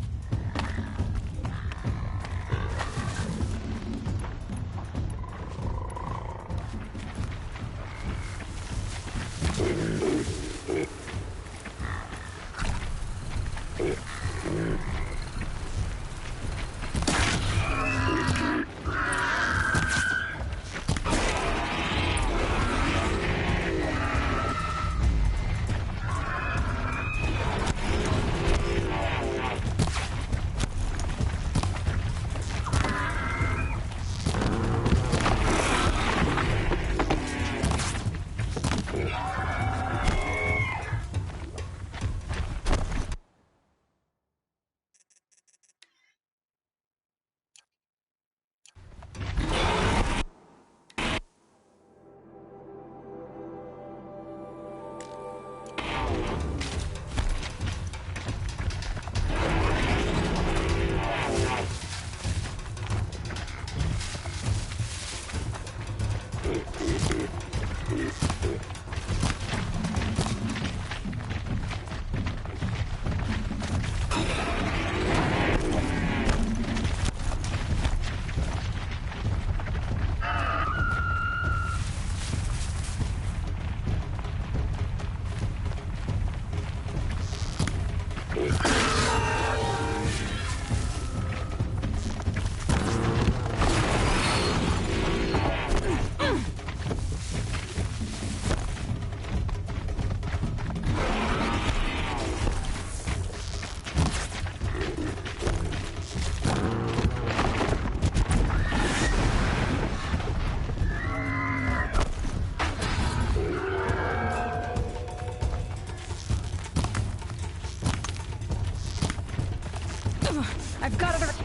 I've got other...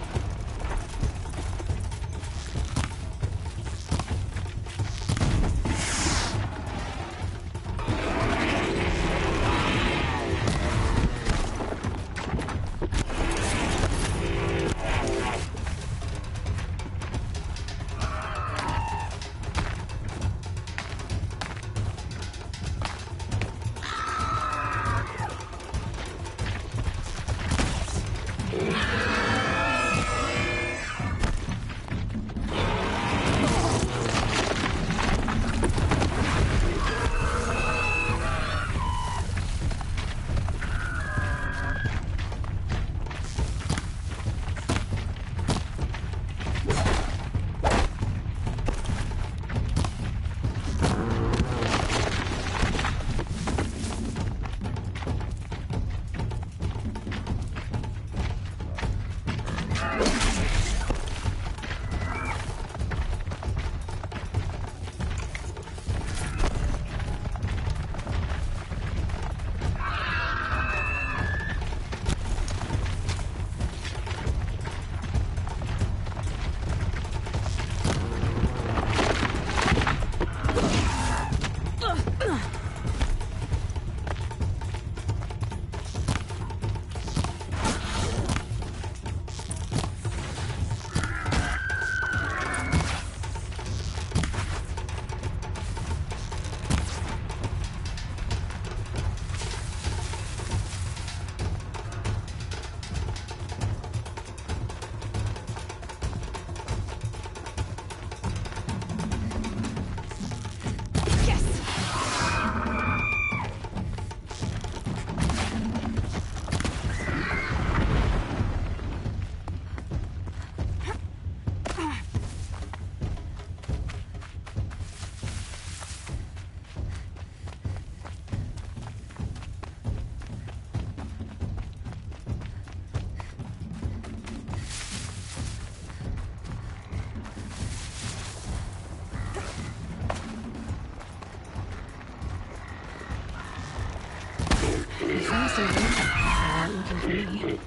Looking for me.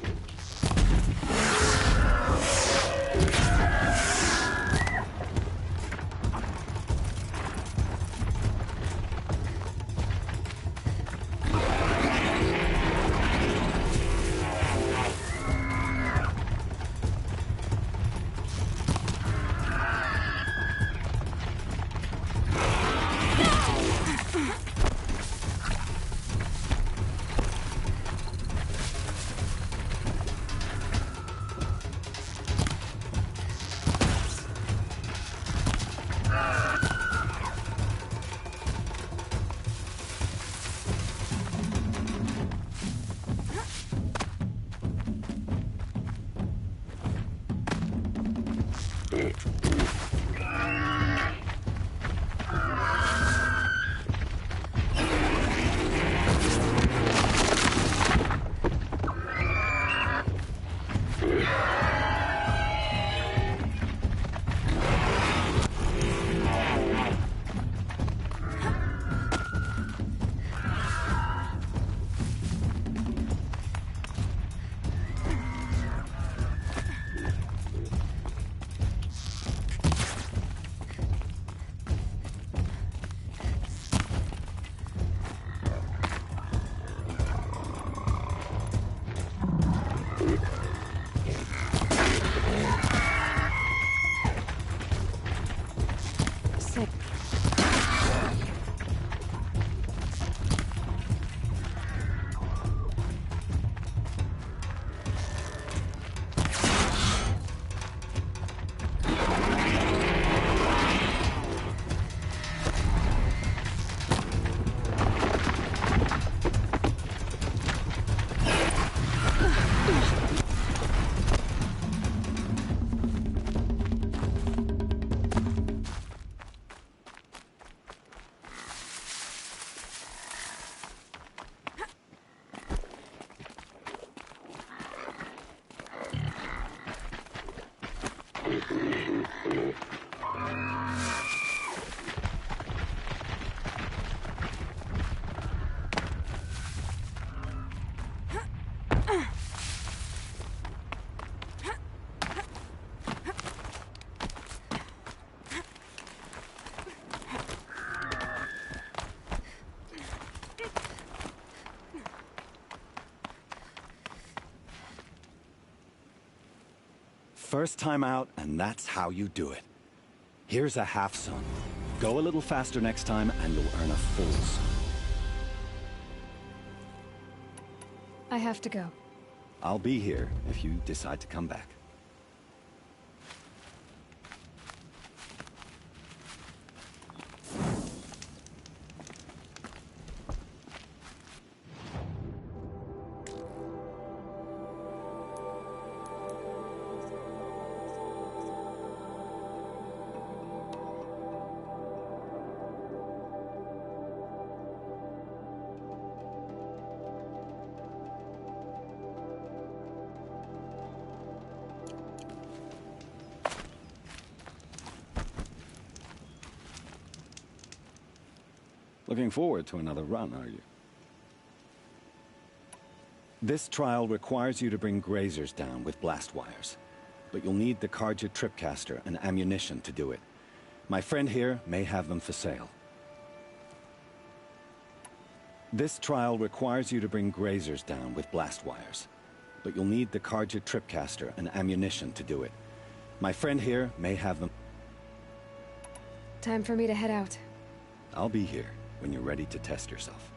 First time out, and that's how you do it. Here's a half sun. Go a little faster next time, and you'll earn a full sun. I have to go. I'll be here if you decide to come back. Looking forward to another run, are you? This trial requires you to bring grazers down with blast wires, but you'll need the Carja tripcaster and ammunition to do it. My friend here may have them for sale. This trial requires you to bring grazers down with blast wires, but you'll need the Carja tripcaster and ammunition to do it. My friend here may have them. Time for me to head out. I'll be here when you're ready to test yourself.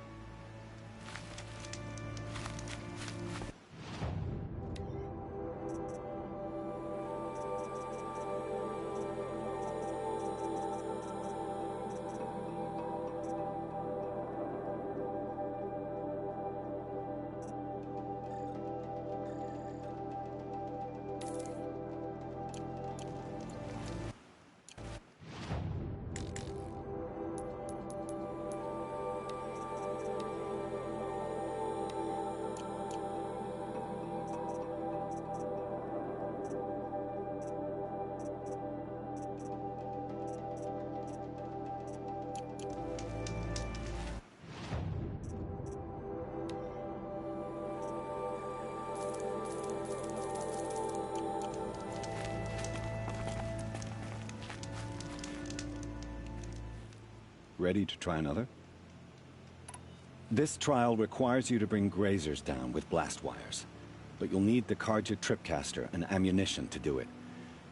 Ready to try another? This trial requires you to bring grazers down with blast wires, but you'll need the Carja tripcaster and ammunition to do it.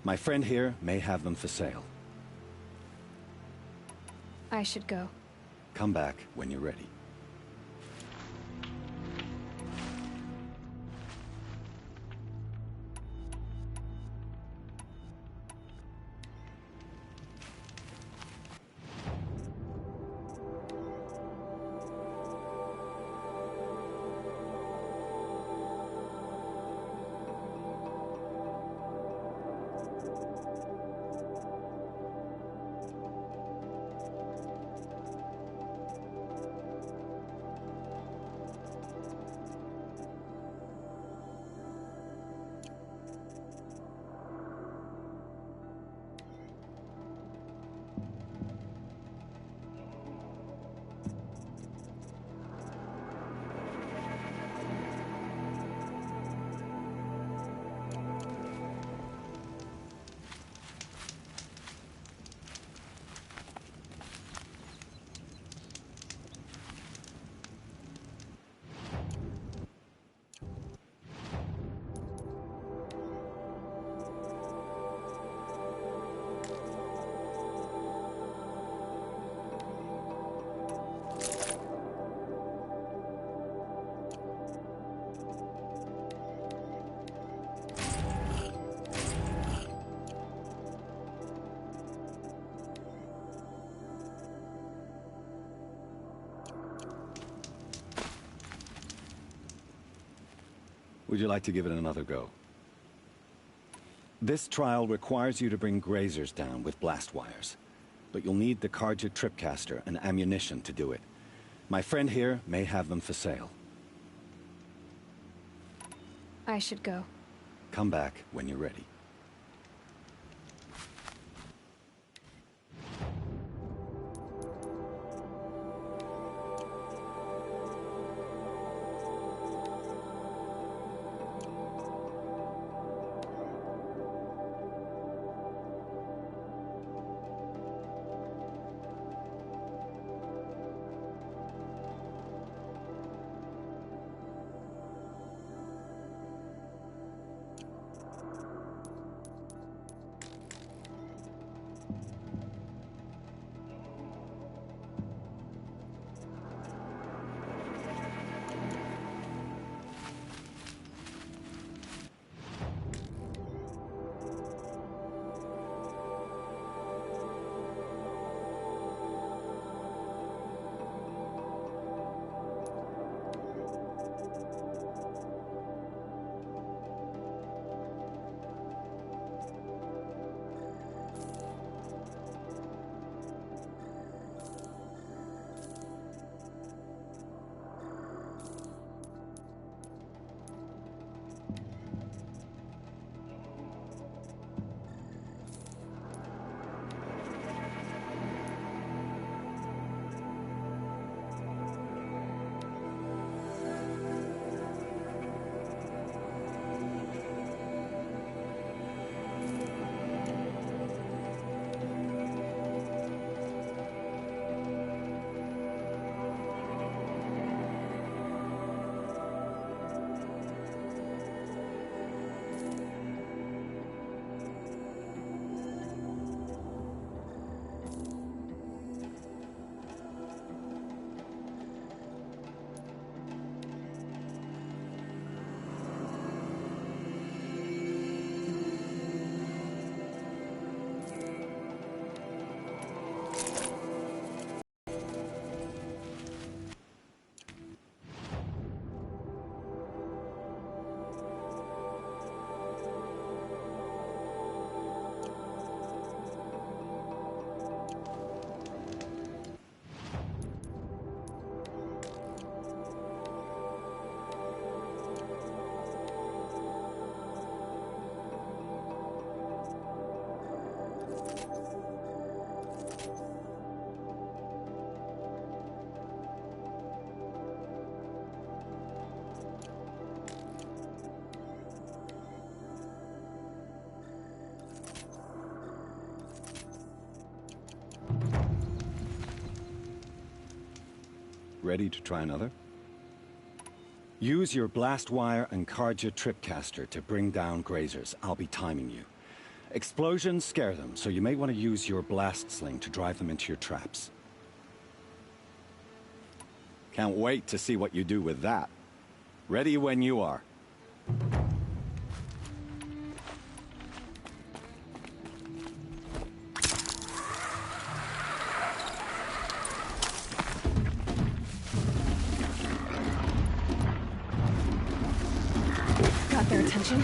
My friend here may have them for sale. I should go. Come back when you're ready. Would you like to give it another go? This trial requires you to bring grazers down with blast wires, but you'll need the Carja tripcaster and ammunition to do it. My friend here may have them for sale. I should go. Come back when you're ready. Ready to try another? Use your blast wire and Carja tripcaster to bring down grazers. I'll be timing you. Explosions scare them, so you may want to use your blast sling to drive them into your traps. Can't wait to see what you do with that. Ready when you are. Got their attention.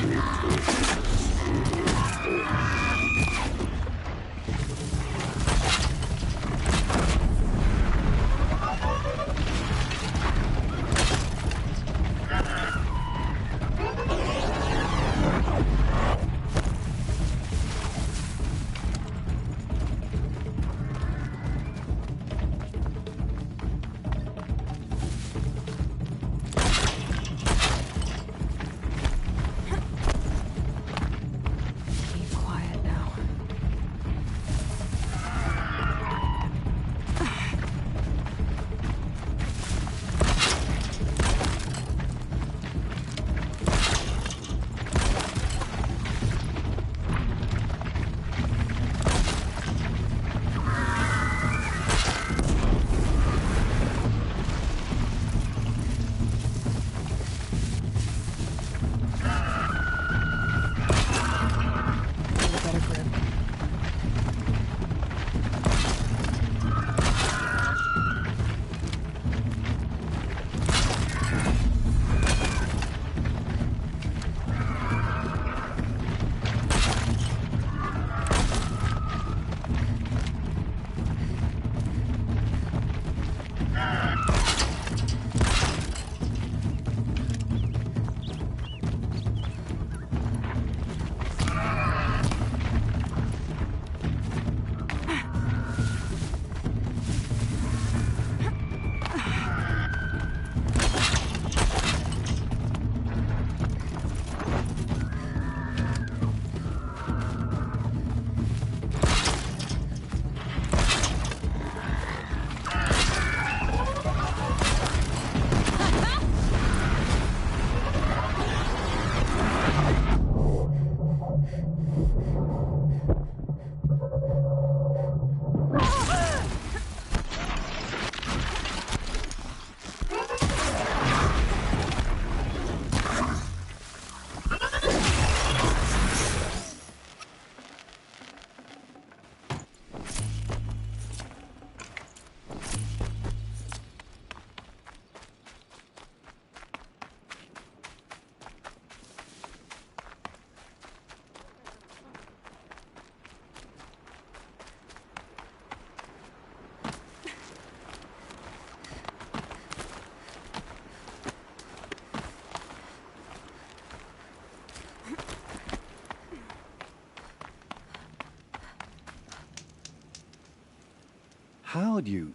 How'd you...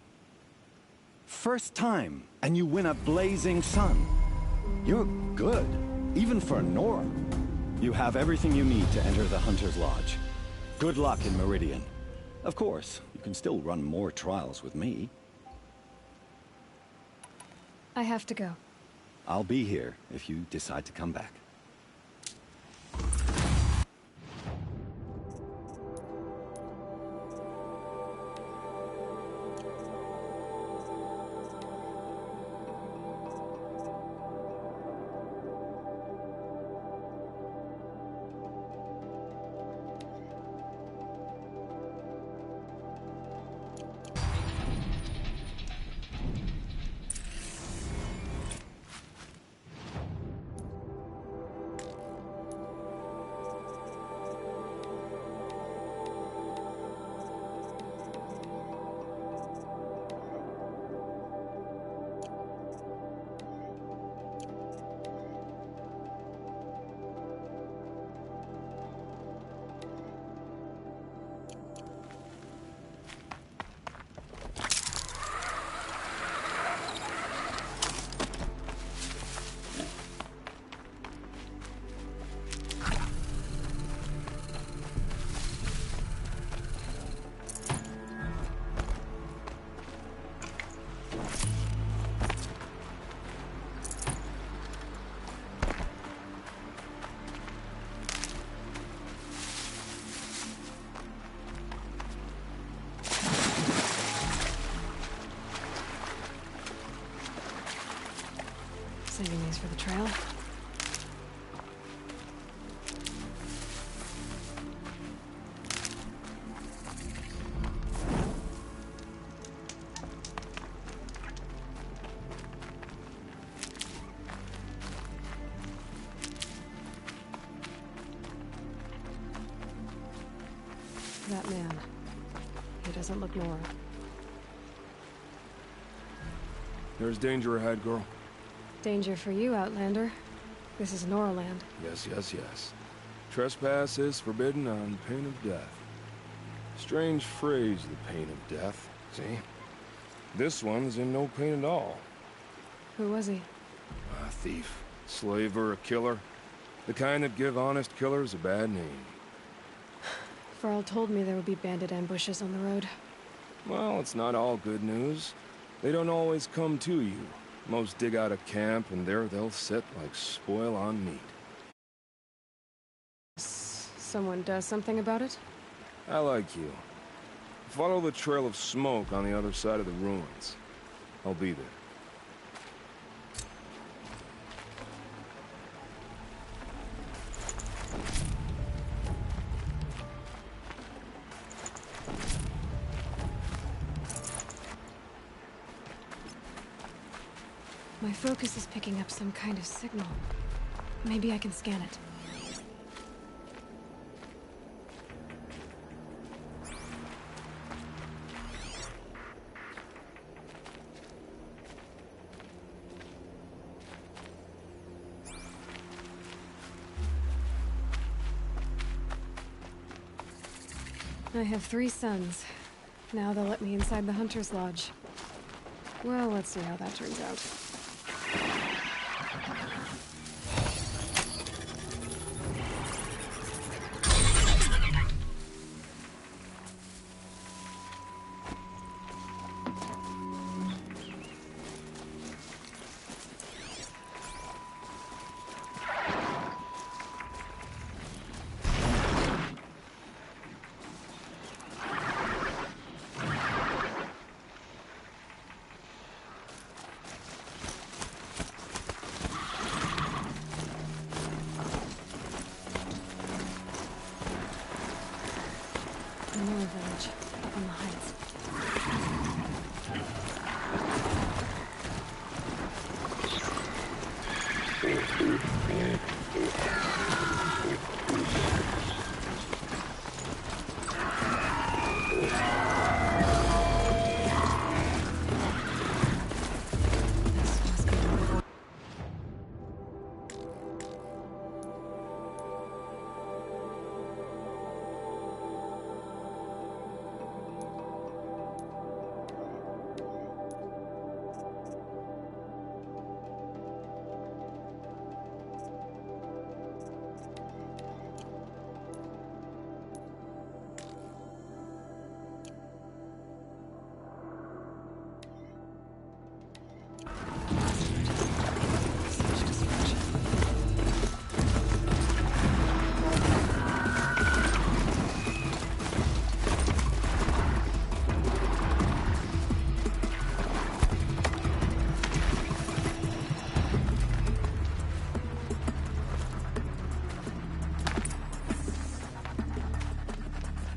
First time, and you win a blazing sun. You're good, even for Nora. You have everything you need to enter the Hunter's Lodge. Good luck in Meridian. Of course, you can still run more trials with me. I have to go. I'll be here if you decide to come back. Saving these for the trail. That man. He doesn't look Nora. There's danger ahead, girl. Danger for you, Outlander. This is Nora land. Yes, yes, yes. Trespass is forbidden on pain of death. Strange phrase, the pain of death. See? This one's in no pain at all. Who was he? A thief, slaver, a killer. The kind that give honest killers a bad name. Farrell told me there would be bandit ambushes on the road. Well, it's not all good news. They don't always come to you. Most dig out a camp, and there they'll sit like spoil on meat. Someone does something about it? I like you. Follow the trail of smoke on the other side of the ruins. I'll be there. My focus is picking up some kind of signal. Maybe I can scan it. I have 3 sons. Now they'll let me inside the Hunter's Lodge. Well, let's see how that turns out. Another village, up on the heights.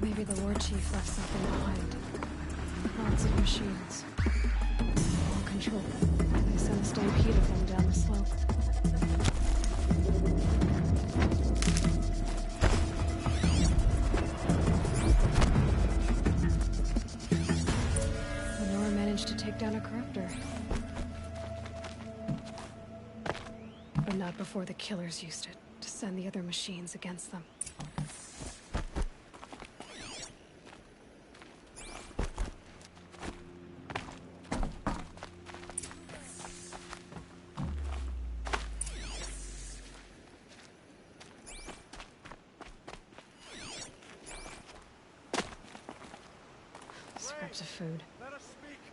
Maybe the war chief left something behind. Lots of machines. All control. They sent a stampede of them down the slope. Lenora managed to take down a corruptor. But not before the killers used it to send the other machines against them. Scraps of food.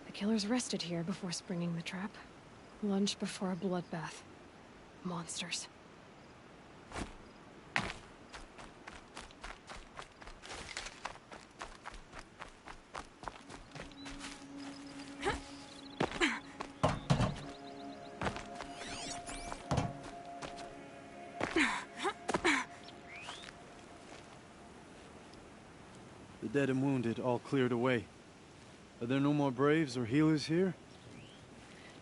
The killers rested here before springing the trap. Lunch before a bloodbath. Monsters. dead and wounded all cleared away. Are there no more Braves or healers here?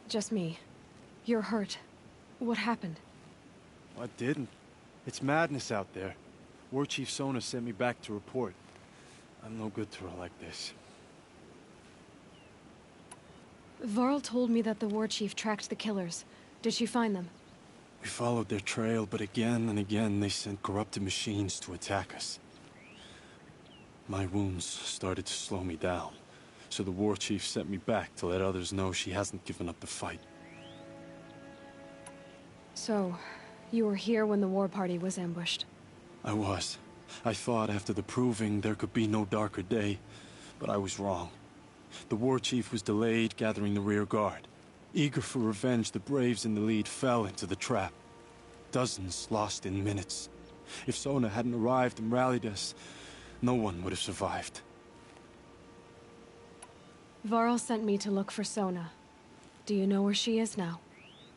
Just me. You're hurt. What happened? I didn't. It's madness out there. War Chief Sona sent me back to report. I'm no good to her like this. Varl told me that the War Chief tracked the killers. Did she find them? We followed their trail, but again and again they sent corrupted machines to attack us. My wounds started to slow me down, so the War Chief sent me back to let others know she hasn't given up the fight. So, you were here when the war party was ambushed? I was. I thought after the proving there could be no darker day, but I was wrong. The War Chief was delayed gathering the rear guard. Eager for revenge, the Braves in the lead fell into the trap. Dozens lost in minutes. If Sona hadn't arrived and rallied us, no one would have survived. Varl sent me to look for Sona. Do you know where she is now?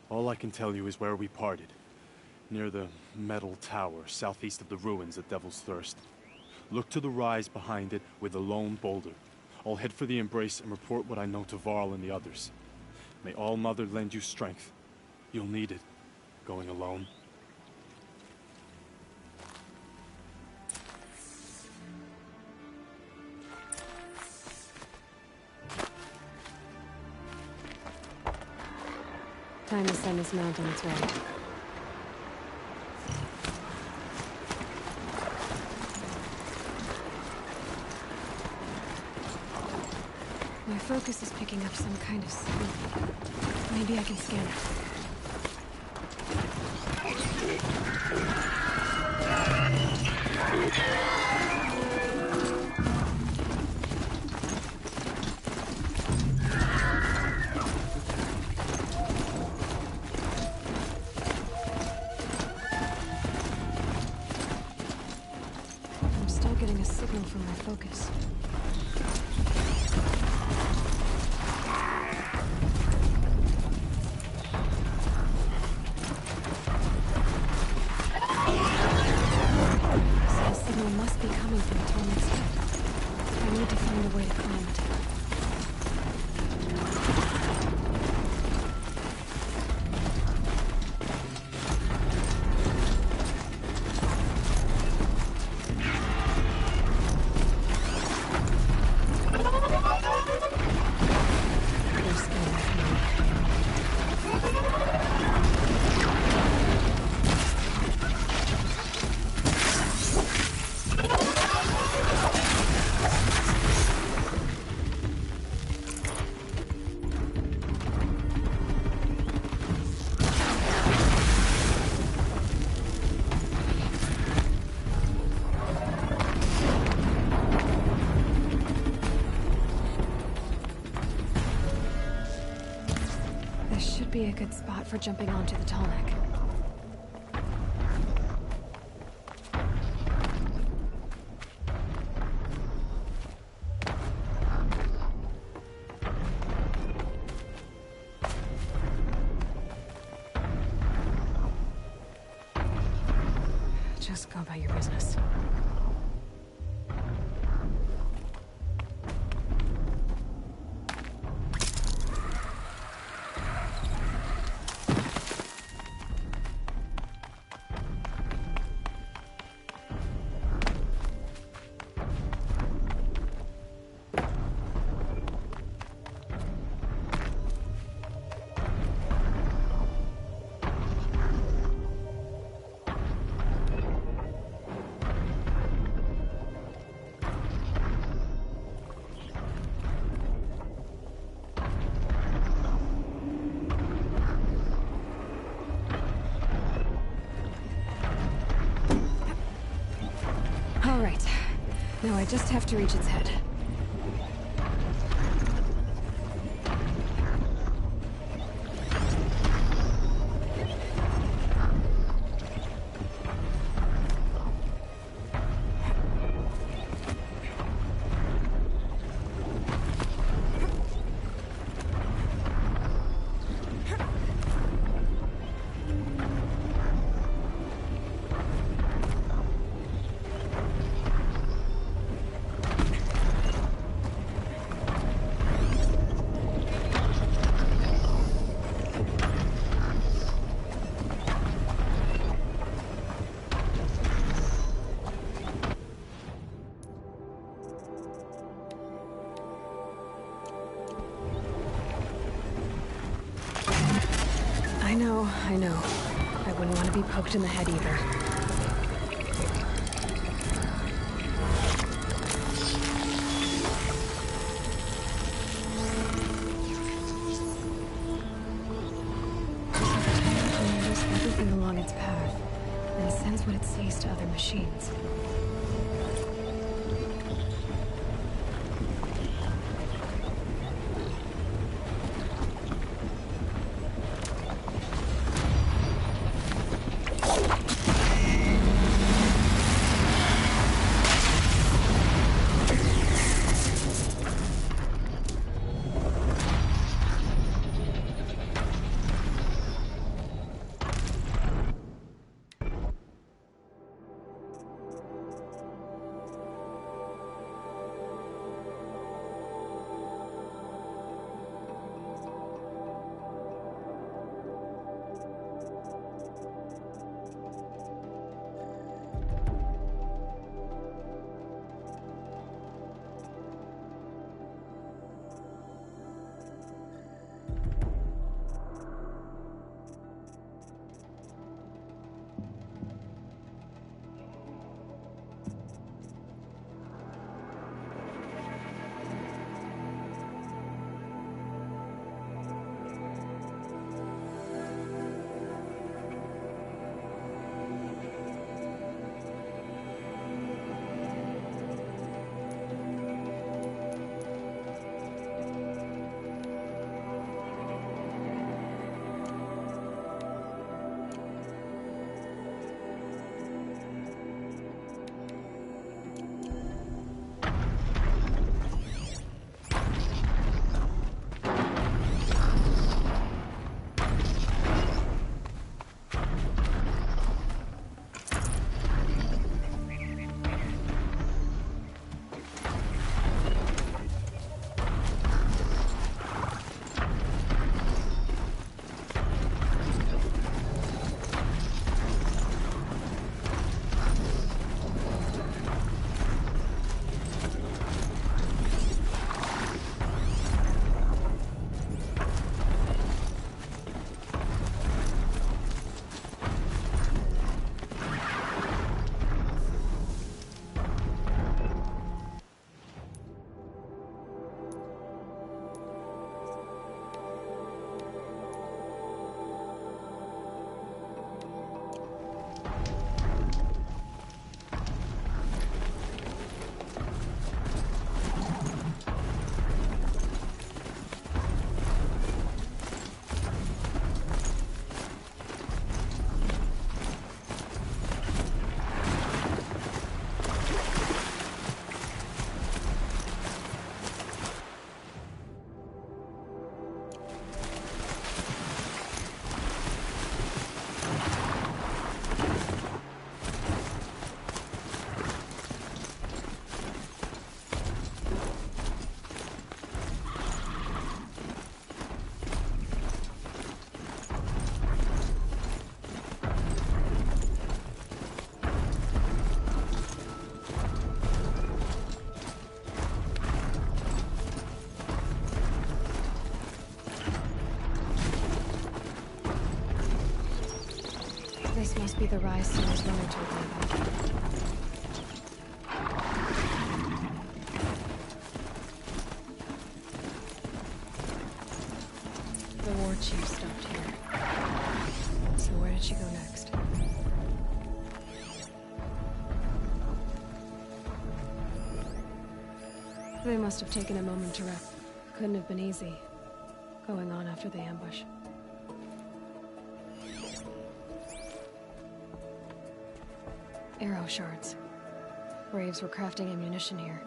All I can tell you is where we parted. Near the metal tower, southeast of the ruins at Devil's Thirst. Look to the rise behind it with a lone boulder. I'll head for the embrace and report what I know to Varl and the others. May All Mother lend you strength. You'll need it, going alone. Time to send this mount on its way. My focus is picking up some kind of signal. Maybe I can scan it. I'm still getting a signal from my focus. Must be coming from Tony's head. I need to find a way to climb it. Be a good spot for jumping onto the tall neck. Just go about your business. All right. Now I just have to reach its head. I know. I wouldn't want to be poked in the head either. Everything along its path, and sends what it sees to other machines. This must be the rise Sona's runner told me about. The war chief stopped here. So where did she go next? They must have taken a moment to rest. Couldn't have been easy, going on after the ambush. Arrow shards. Braves were crafting ammunition here.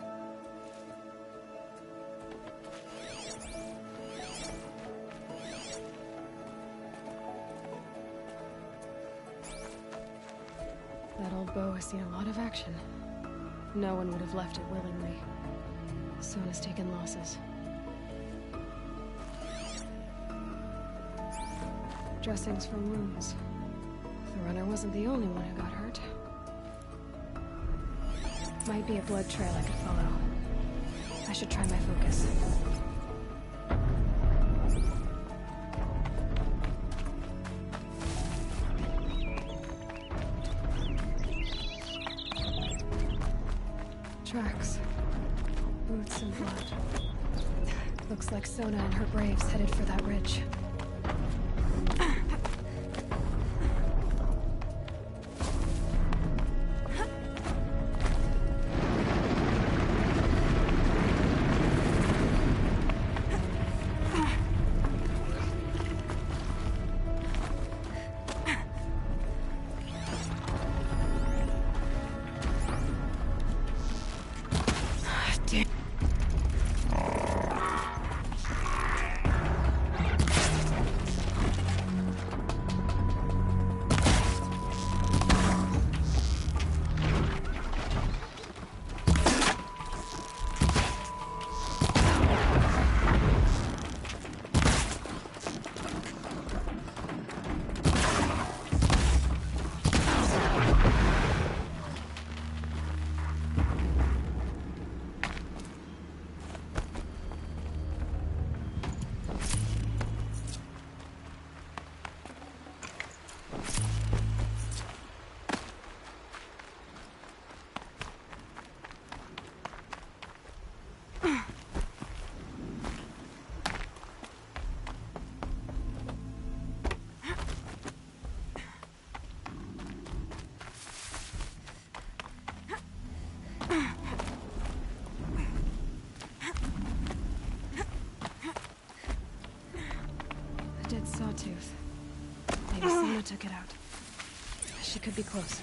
That old bow has seen a lot of action. No one would have left it willingly. Sona's taken losses. Dressings for wounds. The runner wasn't the only one who got hurt. Might be a blood trail I could follow. I should try my focus. Tracks. Boots and blood. Looks like Sona and her braves headed for that ridge. Dead sawtooth. Maybe Sona took it out. She could be close.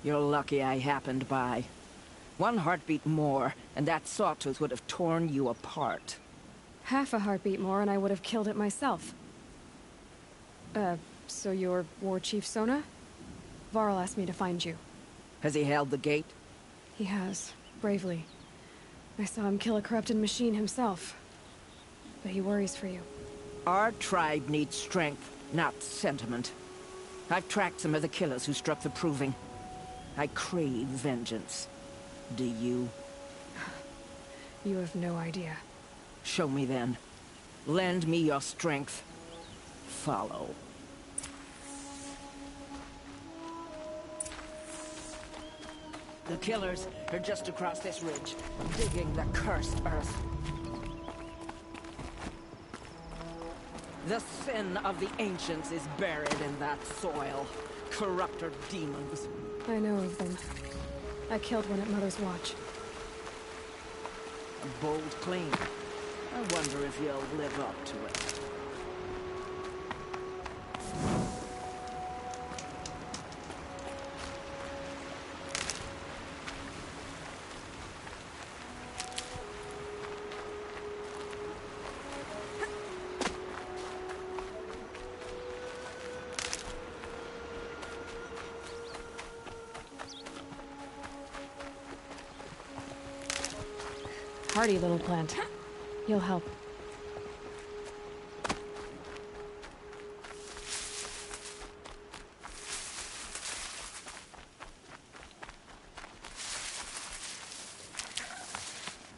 You're lucky I happened by. One heartbeat more, and that sawtooth would have torn you apart. Half a heartbeat more and I would have killed it myself. So you're War Chief Sona? Varl asked me to find you. Has he held the gate? He has, bravely. I saw him kill a corrupted machine himself. But he worries for you. Our tribe needs strength, not sentiment. I've tracked some of the killers who struck the Proving. I crave vengeance. Do you? You have no idea. Show me then. Lend me your strength. Follow. The killers are just across this ridge, digging the cursed earth. The sin of the ancients is buried in that soil. Corrupter demons. I know of them. I killed one at Mother's Watch. A bold claim. I wonder if you'll live up to it. Hardy little plant. You'll help.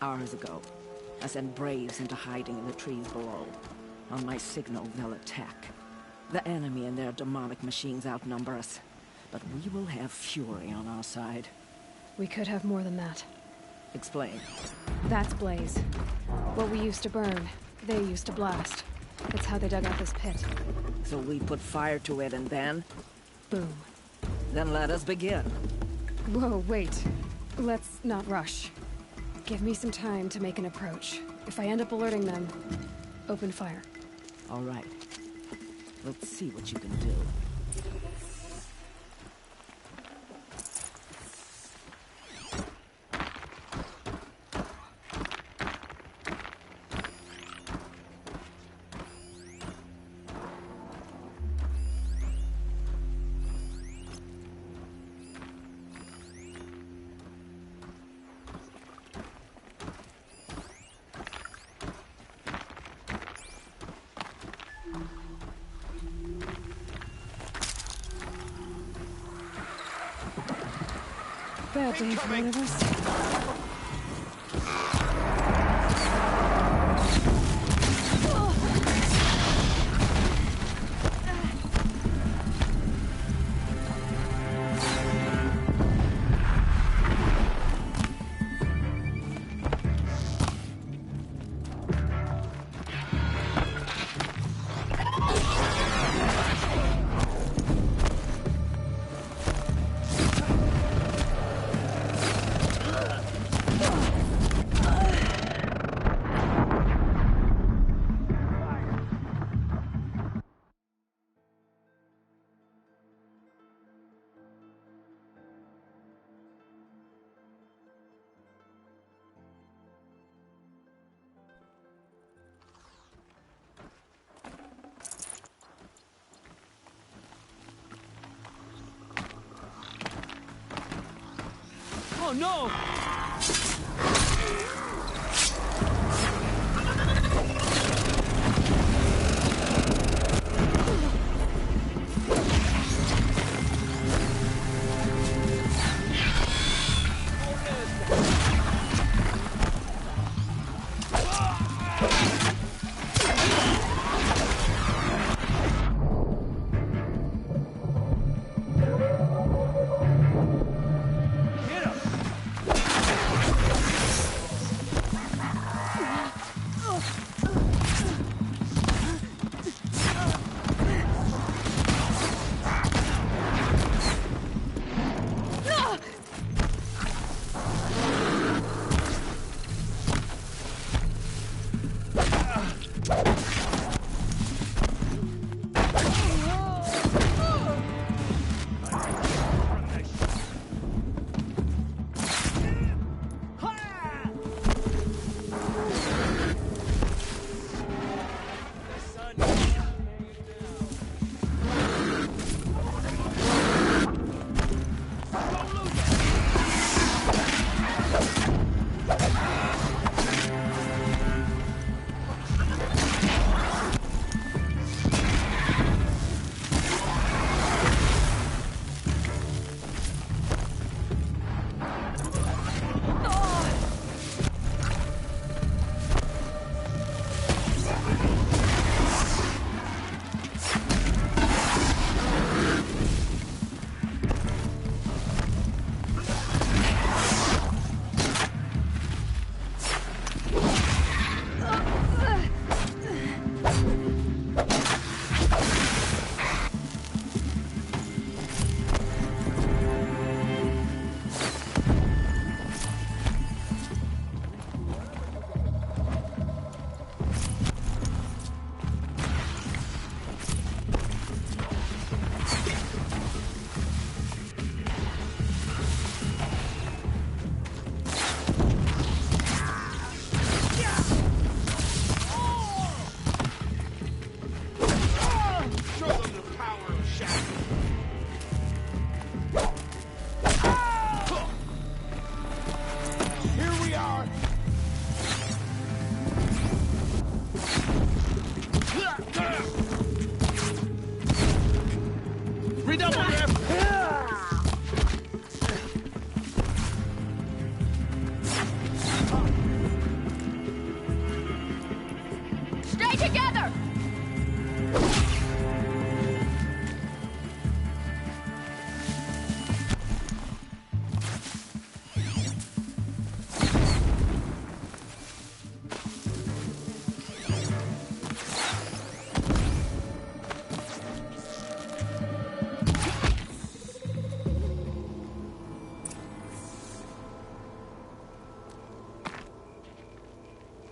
Hours ago, I sent braves into hiding in the trees below. On my signal, they'll attack. The enemy and their demonic machines outnumber us. But we will have fury on our side. We could have more than that. Explain. That's Blaze. What we used to burn, they used to blast. That's how they dug out this pit. So we put fire to it and then? Boom. Then let us begin. Whoa, wait. Let's not rush. Give me some time to make an approach. If I end up alerting them, Open fire. All right. Let's see what you can do. Bad day for one of us. Oh no!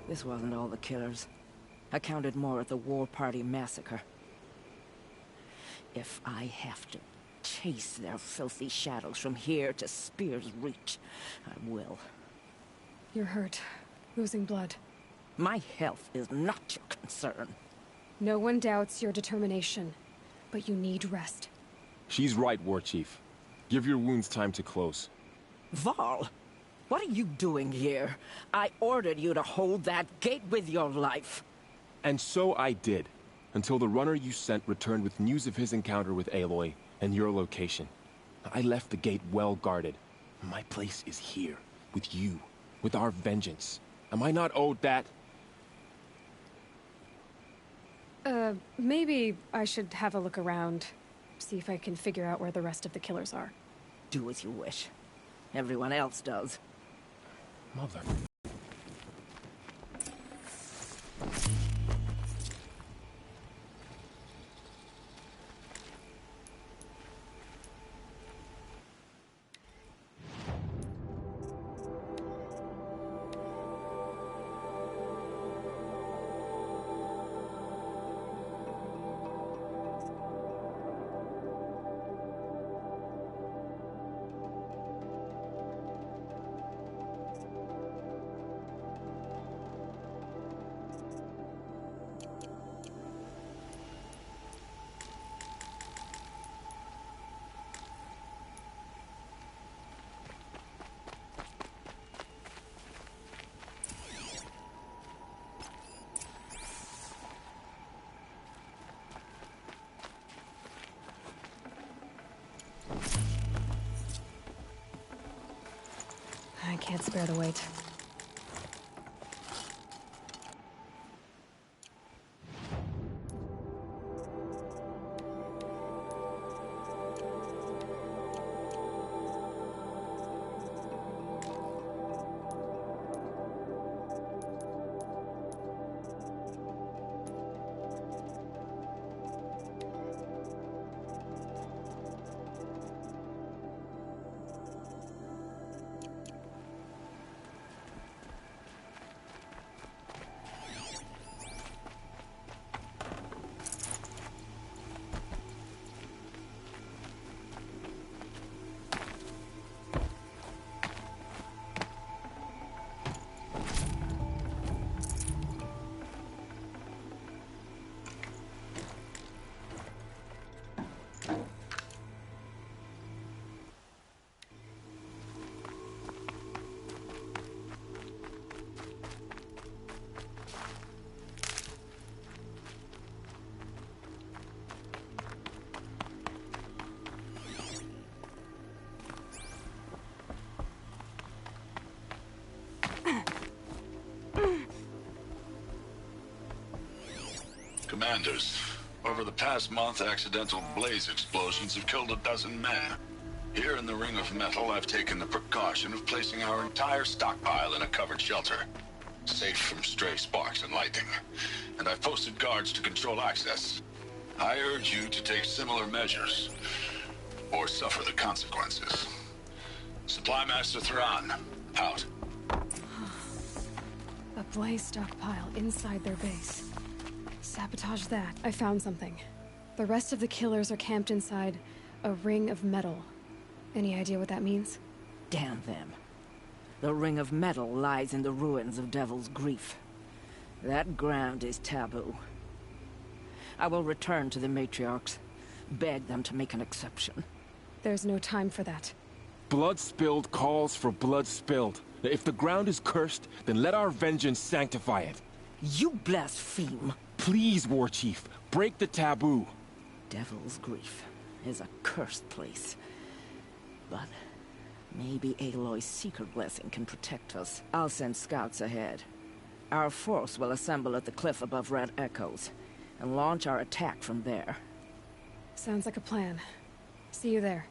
This wasn't all the killers. I counted more at the War Party massacre. If I have to chase their filthy shadows from here to Spear's Reach, I will. You're hurt. Losing blood. My health is not your concern. No one doubts your determination, but you need rest. She's right, War Chief. Give your wounds time to close. Varl, what are you doing here? I ordered you to hold that gate with your life. And so I did, until the runner you sent returned with news of his encounter with Aloy and your location. I left the gate well guarded. My place is here, with you, with our vengeance. Am I not owed that? Maybe I should have a look around. See if I can figure out where the rest of the killers are. Do as you wish. Everyone else does. Mother... I can't spare the weight. Commanders, over the past month, accidental blaze explosions have killed 12 men. Here in the Ring of Metal, I've taken the precaution of placing our entire stockpile in a covered shelter, safe from stray sparks and lightning. And I've posted guards to control access. I urge you to take similar measures, or suffer the consequences. Supply Master Thrawn, out. A blaze stockpile inside their base. Sabotage that. I found something. The rest of the killers are camped inside a ring of metal. Any idea what that means? Damn them. The Ring of Metal lies in the ruins of Devil's Grief. That ground is taboo. I will return to the matriarchs, beg them to make an exception. There's no time for that. Blood spilled calls for blood spilled. If the ground is cursed, then let our vengeance sanctify it. You blaspheme. Please, War Chief, break the taboo. Devil's Grief is a cursed place. But maybe Aloy's secret blessing can protect us. I'll send scouts ahead. Our force will assemble at the cliff above Red Echoes, and launch our attack from there. Sounds like a plan. See you there.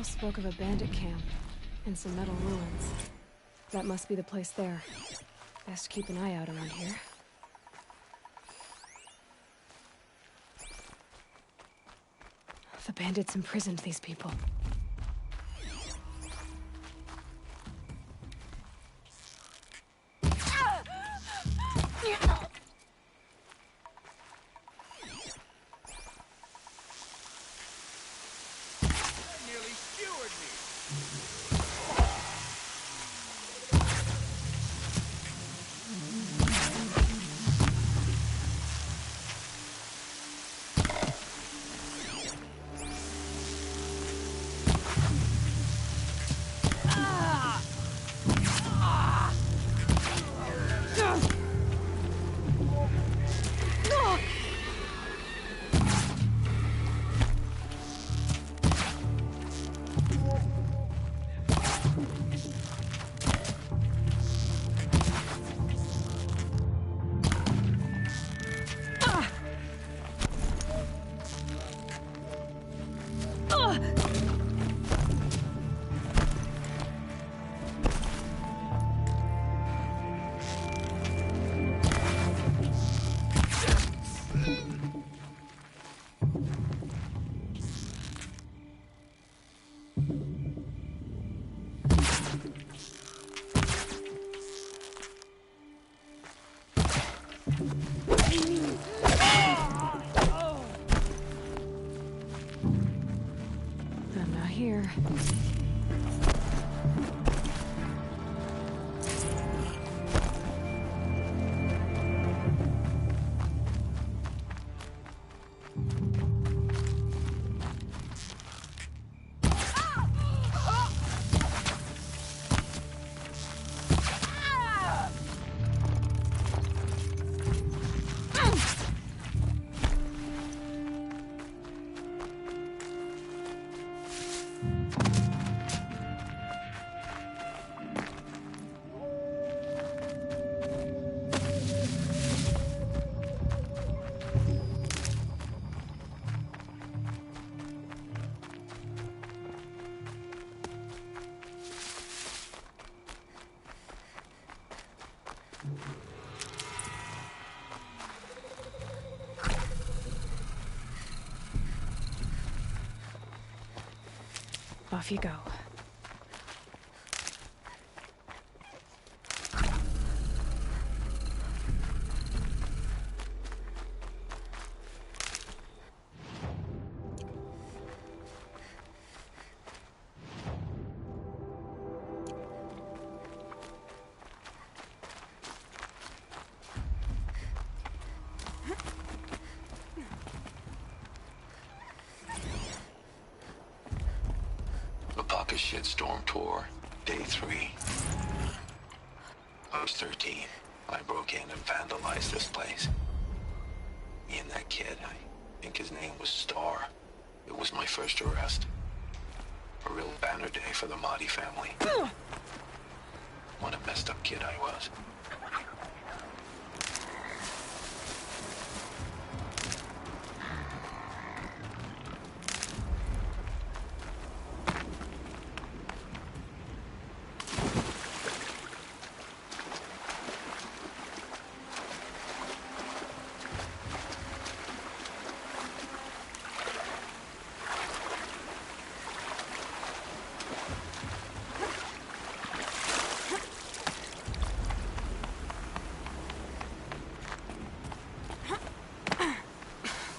house spoke of a bandit camp and some metal ruins. That must be the place there. Best keep an eye out around here. The bandits imprisoned these people. I'm not here. Off you go. Shitstorm tour, day 3. I was 13. I broke in and vandalized this place. Me and that kid, I think his name was Star. It was my first arrest. A real banner day for the Mahdi family. What a messed up kid I was.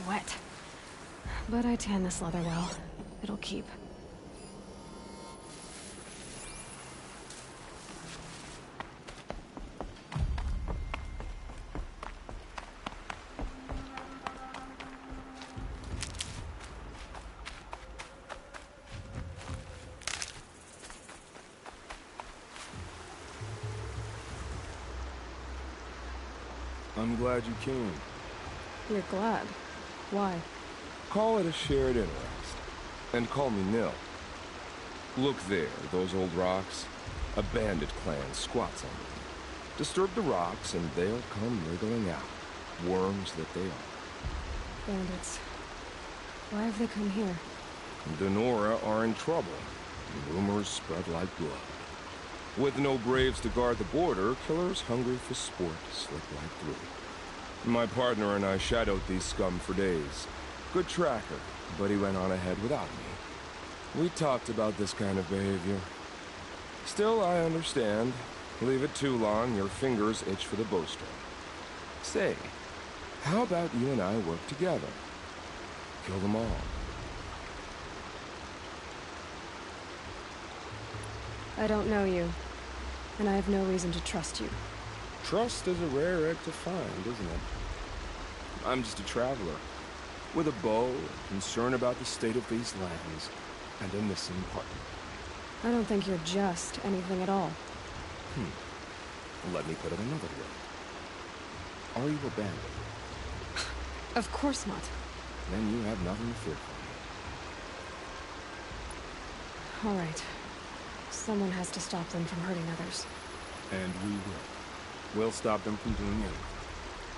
Wet. But I tan this leather well. It'll keep. I'm glad you came. You're glad. Why? Call it a shared interest. And call me Nil. Look there, those old rocks. A bandit clan squats under them. Disturb the rocks and they'll come wriggling out. Worms that they are. Bandits. Why have they come here? The Nora are in trouble. Rumors spread like blood. With no braves to guard the border, killers hungry for sport slip right through. My partner and I shadowed these scum for days. Good tracker, but he went on ahead without me. We talked about this kind of behavior. Still, I understand. Leave it too long, your fingers itch for the bowstring. Say, how about you and I work together? Kill them all. I don't know you, and I have no reason to trust you. Trust is a rare egg to find, isn't it? I'm just a traveler, with a bow, a concern about the state of these lands, and a missing partner. I don't think you're just anything at all. Let me put it another way. Are you a bandit? Of course not. Then you have nothing to fear from me. All right. Someone has to stop them from hurting others. And we will. We'll stop them from doing anything.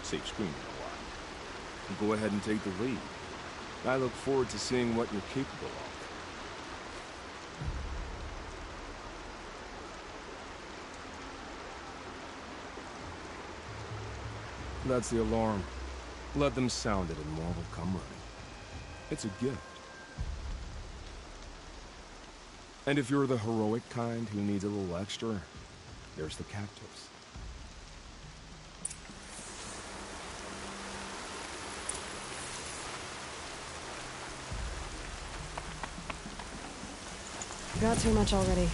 Save screaming a while. Go ahead and take the lead. I look forward to seeing what you're capable of. That's the alarm. Let them sound it and more will come running. It's a gift. And if you're the heroic kind who needs a little extra, there's the captives. Got too much already.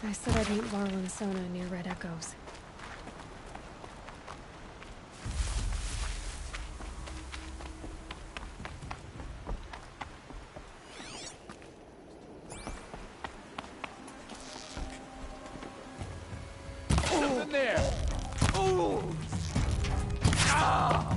I said I'd meet Varl and Sona near Red Echoes. Something there! Ooh! Ah!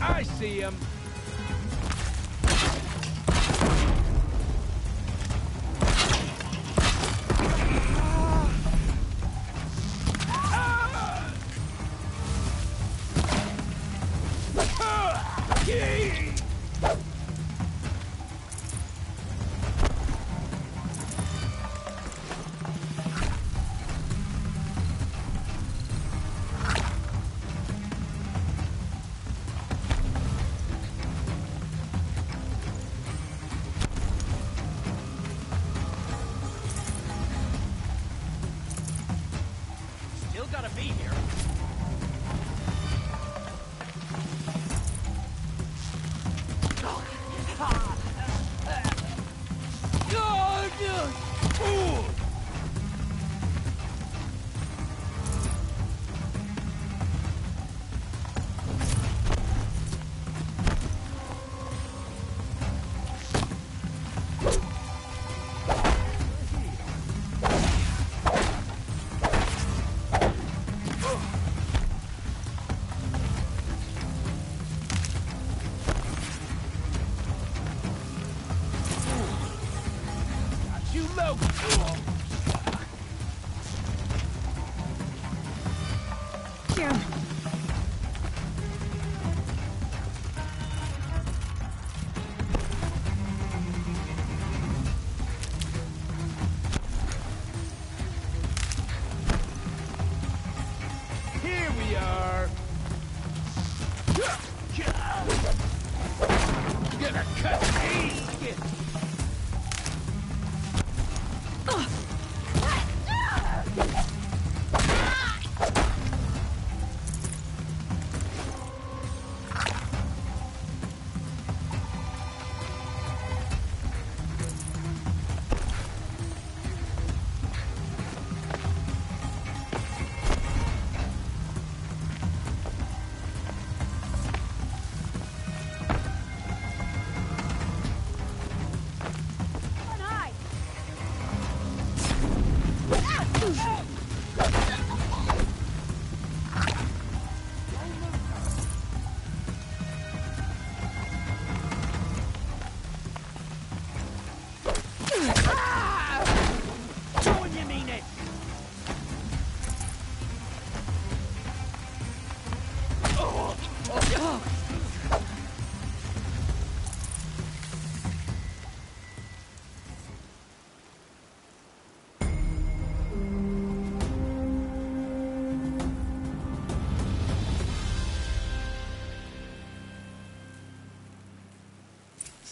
I see him. gotta be here. Here we are. Gonna cut me.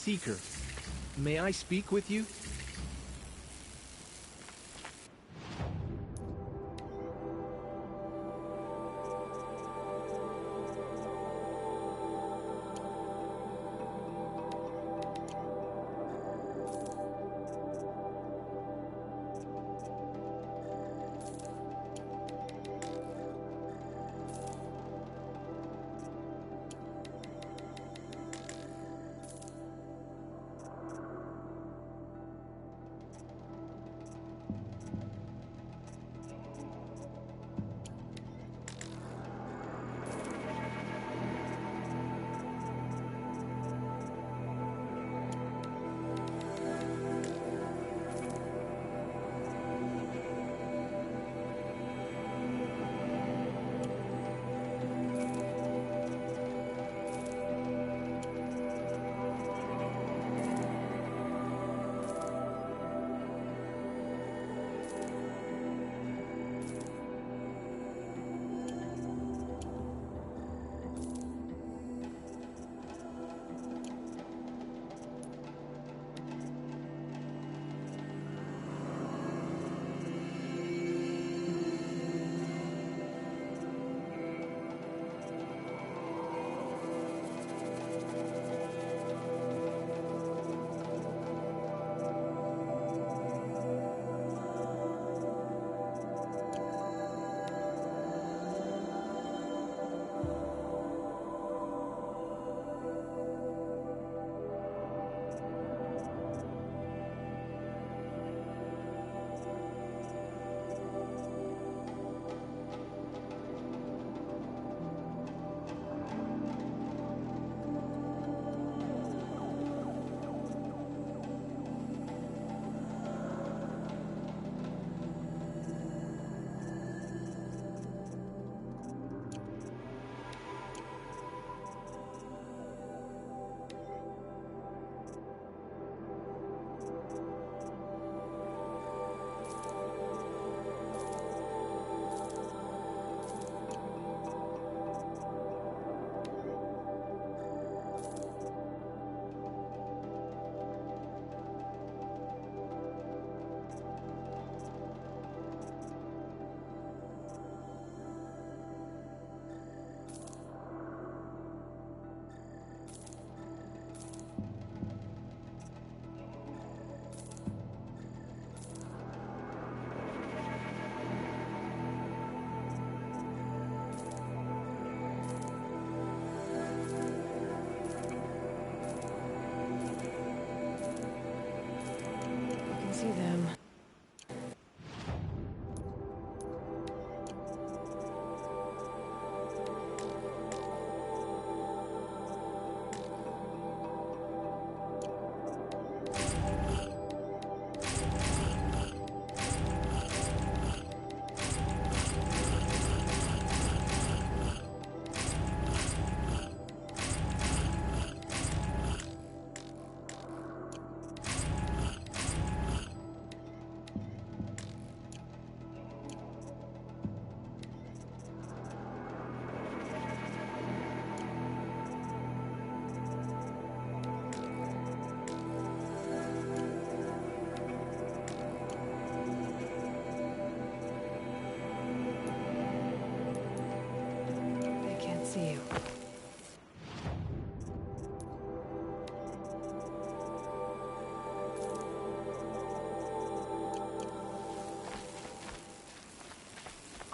Seeker, may I speak with you?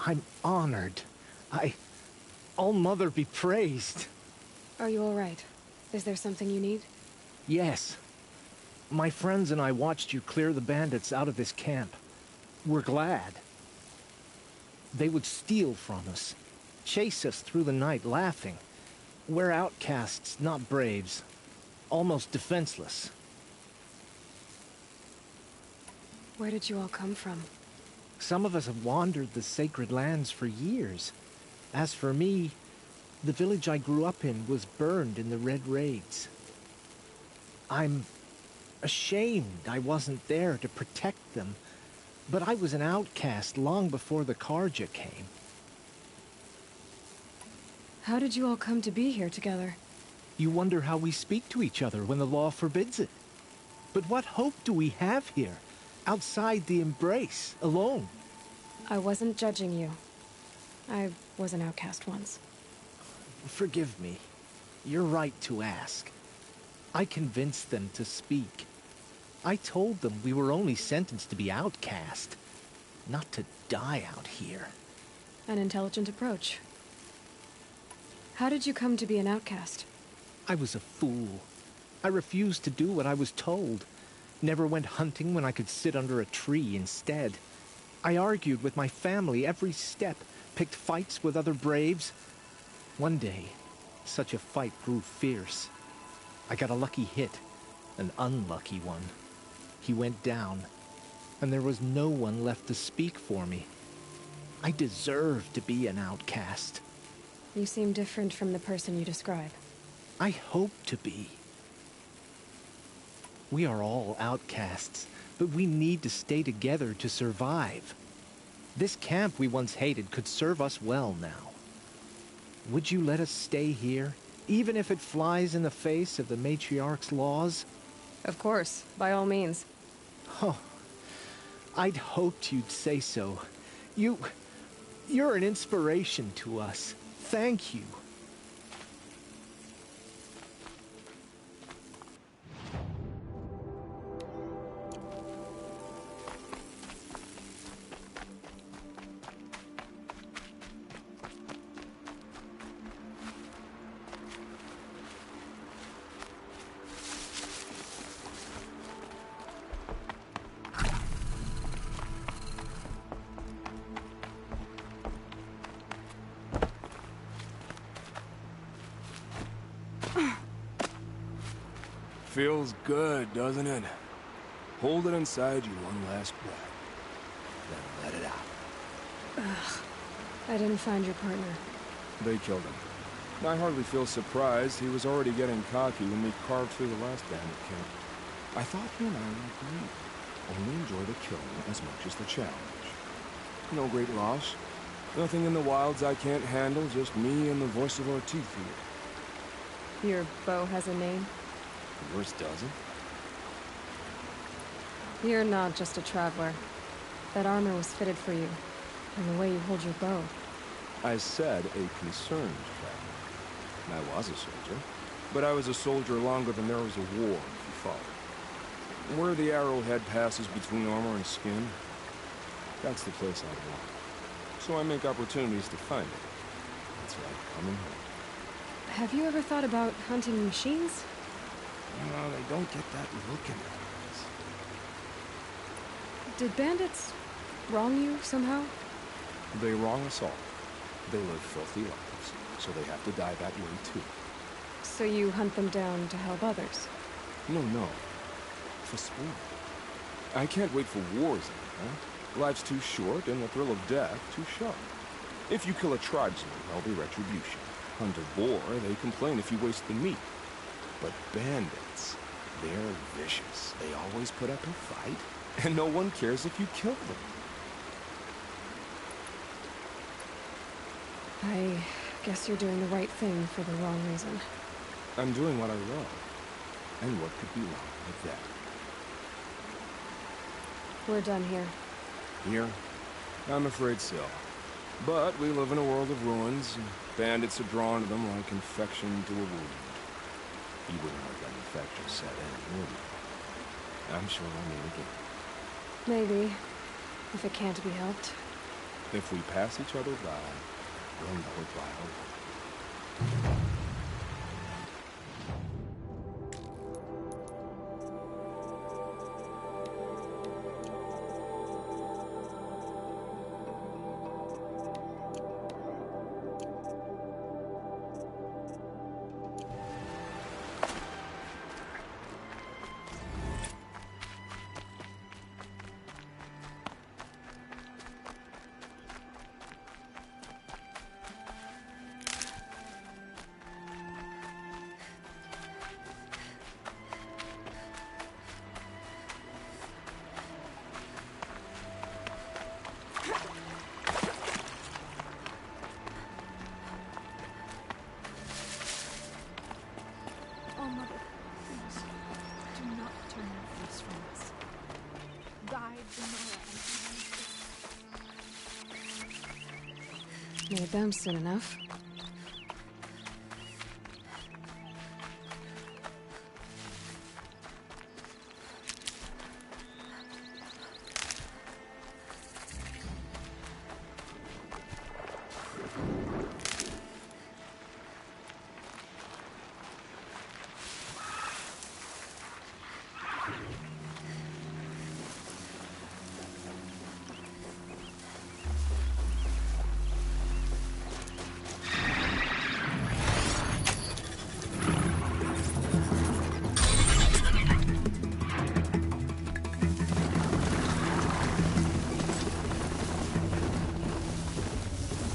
I'm honored. All-Mother be praised. Are you all right? Is there something you need? Yes. My friends and I watched you clear the bandits out of this camp. We're glad. They would steal from us, chase us through the night laughing. We're outcasts, not braves. Almost defenseless. Where did you all come from? Some of us have wandered the sacred lands for years. As for me, the village I grew up in was burned in the Red Raids. I'm ashamed I wasn't there to protect them, but I was an outcast long before the Karja came. How did you all come to be here together? You wonder how we speak to each other when the law forbids it. But what hope do we have here, outside the embrace, alone? I wasn't judging you. I was an outcast once. Forgive me. You're right to ask. I convinced them to speak. I told them we were only sentenced to be outcast, not to die out here. An intelligent approach. How did you come to be an outcast? I was a fool. I refused to do what I was told. Never went hunting when I could sit under a tree instead. I argued with my family every step, picked fights with other braves. One day, such a fight grew fierce. I got a lucky hit, an unlucky one. He went down, and there was no one left to speak for me. I deserved to be an outcast. You seem different from the person you describe. I hope to be. We are all outcasts, but we need to stay together to survive. This camp we once hated could serve us well now. Would you let us stay here, even if it flies in the face of the Matriarch's laws? Of course, by all means. Oh, I'd hoped you'd say so. You're an inspiration to us. Thank you. Feels good, doesn't it? Hold it inside you one last breath. Then let it out. Ugh. I didn't find your partner. They killed him. I hardly feel surprised. He was already getting cocky when we carved through the last bandit camp. I thought he and I would agree. Only enjoy the killing as much as the challenge. No great loss. Nothing in the wilds I can't handle, just me and the voice of our teeth here. Your bow has a name? Yours doesn't? You're not just a traveler. That armor was fitted for you, and the way you hold your bow. I said a concerned traveler. I was a soldier, but I was a soldier longer than there was a war, if you follow. Where the arrowhead passes between armor and skin, that's the place I want. So I make opportunities to find it. It's like coming home. Have you ever thought about hunting machines? No, they don't get that look in their eyes. Did bandits wrong you somehow? They wrong us all. They live filthy lives, so they have to die that way too. So you hunt them down to help others? No. For sport. I can't wait for wars anymore. Life's too short, and the thrill of death too sharp. If you kill a tribesman, there'll be retribution. Hunt a boar, they complain if you waste the meat. But bandits, they're vicious. They always put up a fight, and no one cares if you kill them. I guess you're doing the right thing for the wrong reason. I'm doing what I love. And what could be wrong with that? We're done here. Here? I'm afraid so. But we live in a world of ruins, and bandits are drawn to them like infection to a wound. You wouldn't let that infection set in, would you? I'm sure I'll meet again. Maybe. If it can't be helped. If we pass each other by, we'll know it right away. Oh, Mother, please, do not turn your face from us. Guide the Made them soon enough.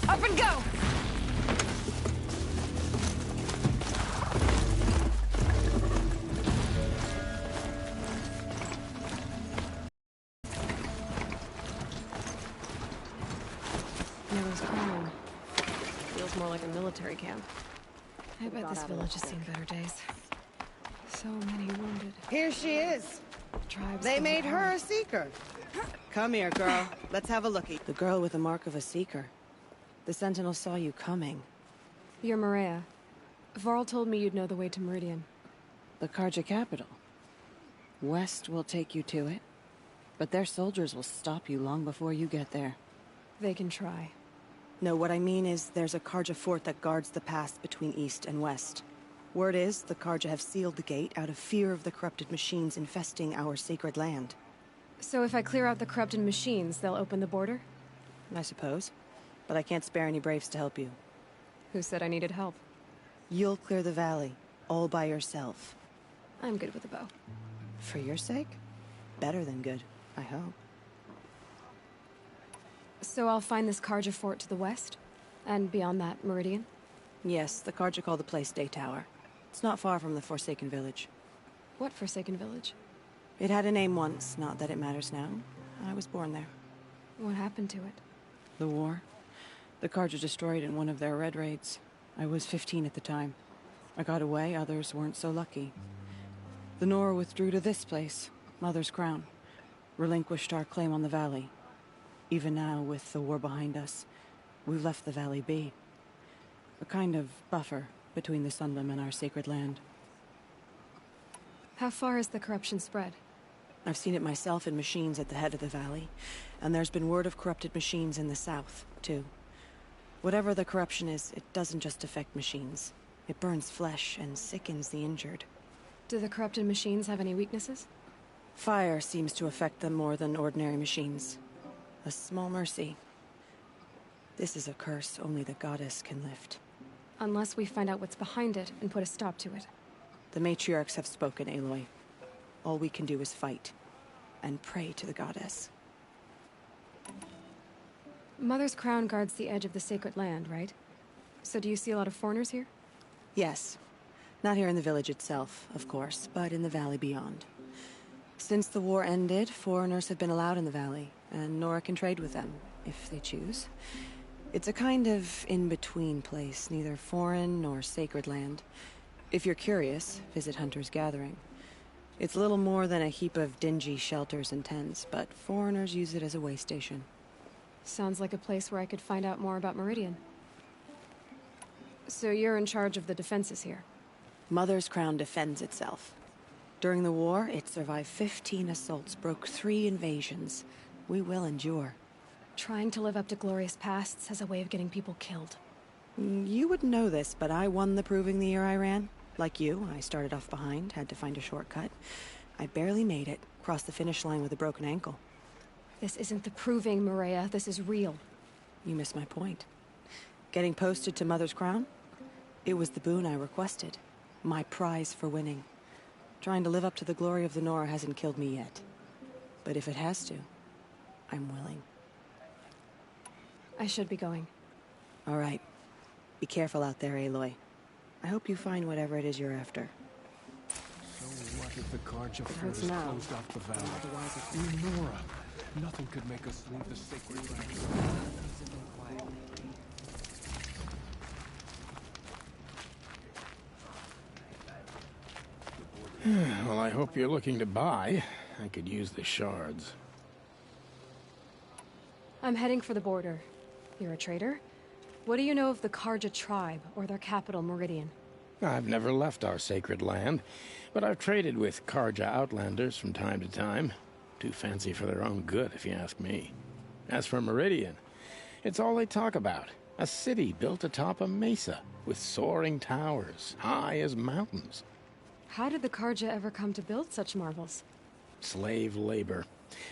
Up and go! Nero's calm. Feels more like a military camp. I bet this village has seen better days. So many wounded. Here she is. Tribes They go made her hard. a seeker. Come here, girl. Let's have a lookie. The girl with the mark of a seeker. The Sentinel saw you coming. You're Maria. Varl told me you'd know the way to Meridian. The Karja capital. West will take you to it, but their soldiers will stop you long before you get there. They can try. No, what I mean is there's a Karja fort that guards the pass between east and west. Word is the Karja have sealed the gate out of fear of the corrupted machines infesting our sacred land. So if I clear out the corrupted machines, they'll open the border? I suppose. But I can't spare any braves to help you. Who said I needed help? You'll clear the valley, all by yourself. I'm good with a bow. For your sake? Better than good, I hope. So I'll find this Karja fort to the west? And beyond that, Meridian? Yes, the Karja call the place Day Tower. It's not far from the Forsaken Village. What Forsaken Village? It had a name once, not that it matters now. I was born there. What happened to it? The war. The Karja destroyed in one of their red raids. I was 15 at the time. I got away, others weren't so lucky. The Nora withdrew to this place, Mother's Crown. Relinquished our claim on the valley. Even now, with the war behind us, we've left the valley be. A kind of buffer between the Sunlim and our sacred land. How far has the corruption spread? I've seen it myself in machines at the head of the valley, and there's been word of corrupted machines in the south, too. Whatever the corruption is, it doesn't just affect machines. It burns flesh and sickens the injured. Do the corrupted machines have any weaknesses? Fire seems to affect them more than ordinary machines. A small mercy. This is a curse only the goddess can lift. Unless we find out what's behind it and put a stop to it. The matriarchs have spoken, Aloy. All we can do is fight. And pray to the goddess. Mother's Crown guards the edge of the sacred land, right? So do you see a lot of foreigners here? Yes. Not here in the village itself, of course, but in the valley beyond. Since the war ended, foreigners have been allowed in the valley, and Nora can trade with them, if they choose. It's a kind of in-between place, neither foreign nor sacred land. If you're curious, visit Hunter's Gathering. It's little more than a heap of dingy shelters and tents, but foreigners use it as a way station. Sounds like a place where I could find out more about Meridian. So you're in charge of the defenses here? Mother's Crown defends itself. During the war, it survived 15 assaults, broke 3 invasions. We will endure. Trying to live up to glorious pasts as a way of getting people killed. You would know this, but I won the proving the year I ran. Like you, I started off behind, had to find a shortcut. I barely made it, crossed the finish line with a broken ankle. This isn't the proving, Maria. This is real. You missed my point. Getting posted to Mother's Crown? It was the boon I requested. My prize for winning. Trying to live up to the glory of the Nora hasn't killed me yet. But if it has to, I'm willing. I should be going. All right. Be careful out there, Aloy. I hope you find whatever it is you're after. So what if the Carja hurts force now. closed off the valley? Otherwise, Nora. Nothing could make us leave the sacred land. Well, I hope you're looking to buy. I could use the shards. I'm heading for the border. You're a trader? What do you know of the Carja tribe, or their capital, Meridian? I've never left our sacred land, but I've traded with Carja outlanders from time to time. Too fancy for their own good, if you ask me. As for Meridian, it's all they talk about. A city built atop a mesa, with soaring towers, high as mountains. How did the Carja ever come to build such marvels? Slave labor.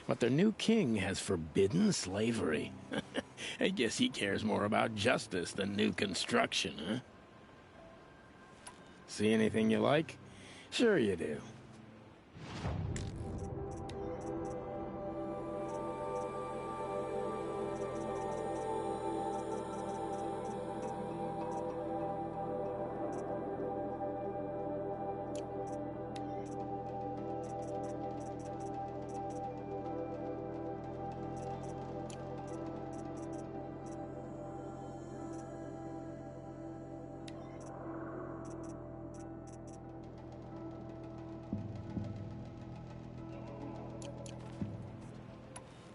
But their new king has forbidden slavery. I guess he cares more about justice than new construction, huh? See anything you like? Sure you do.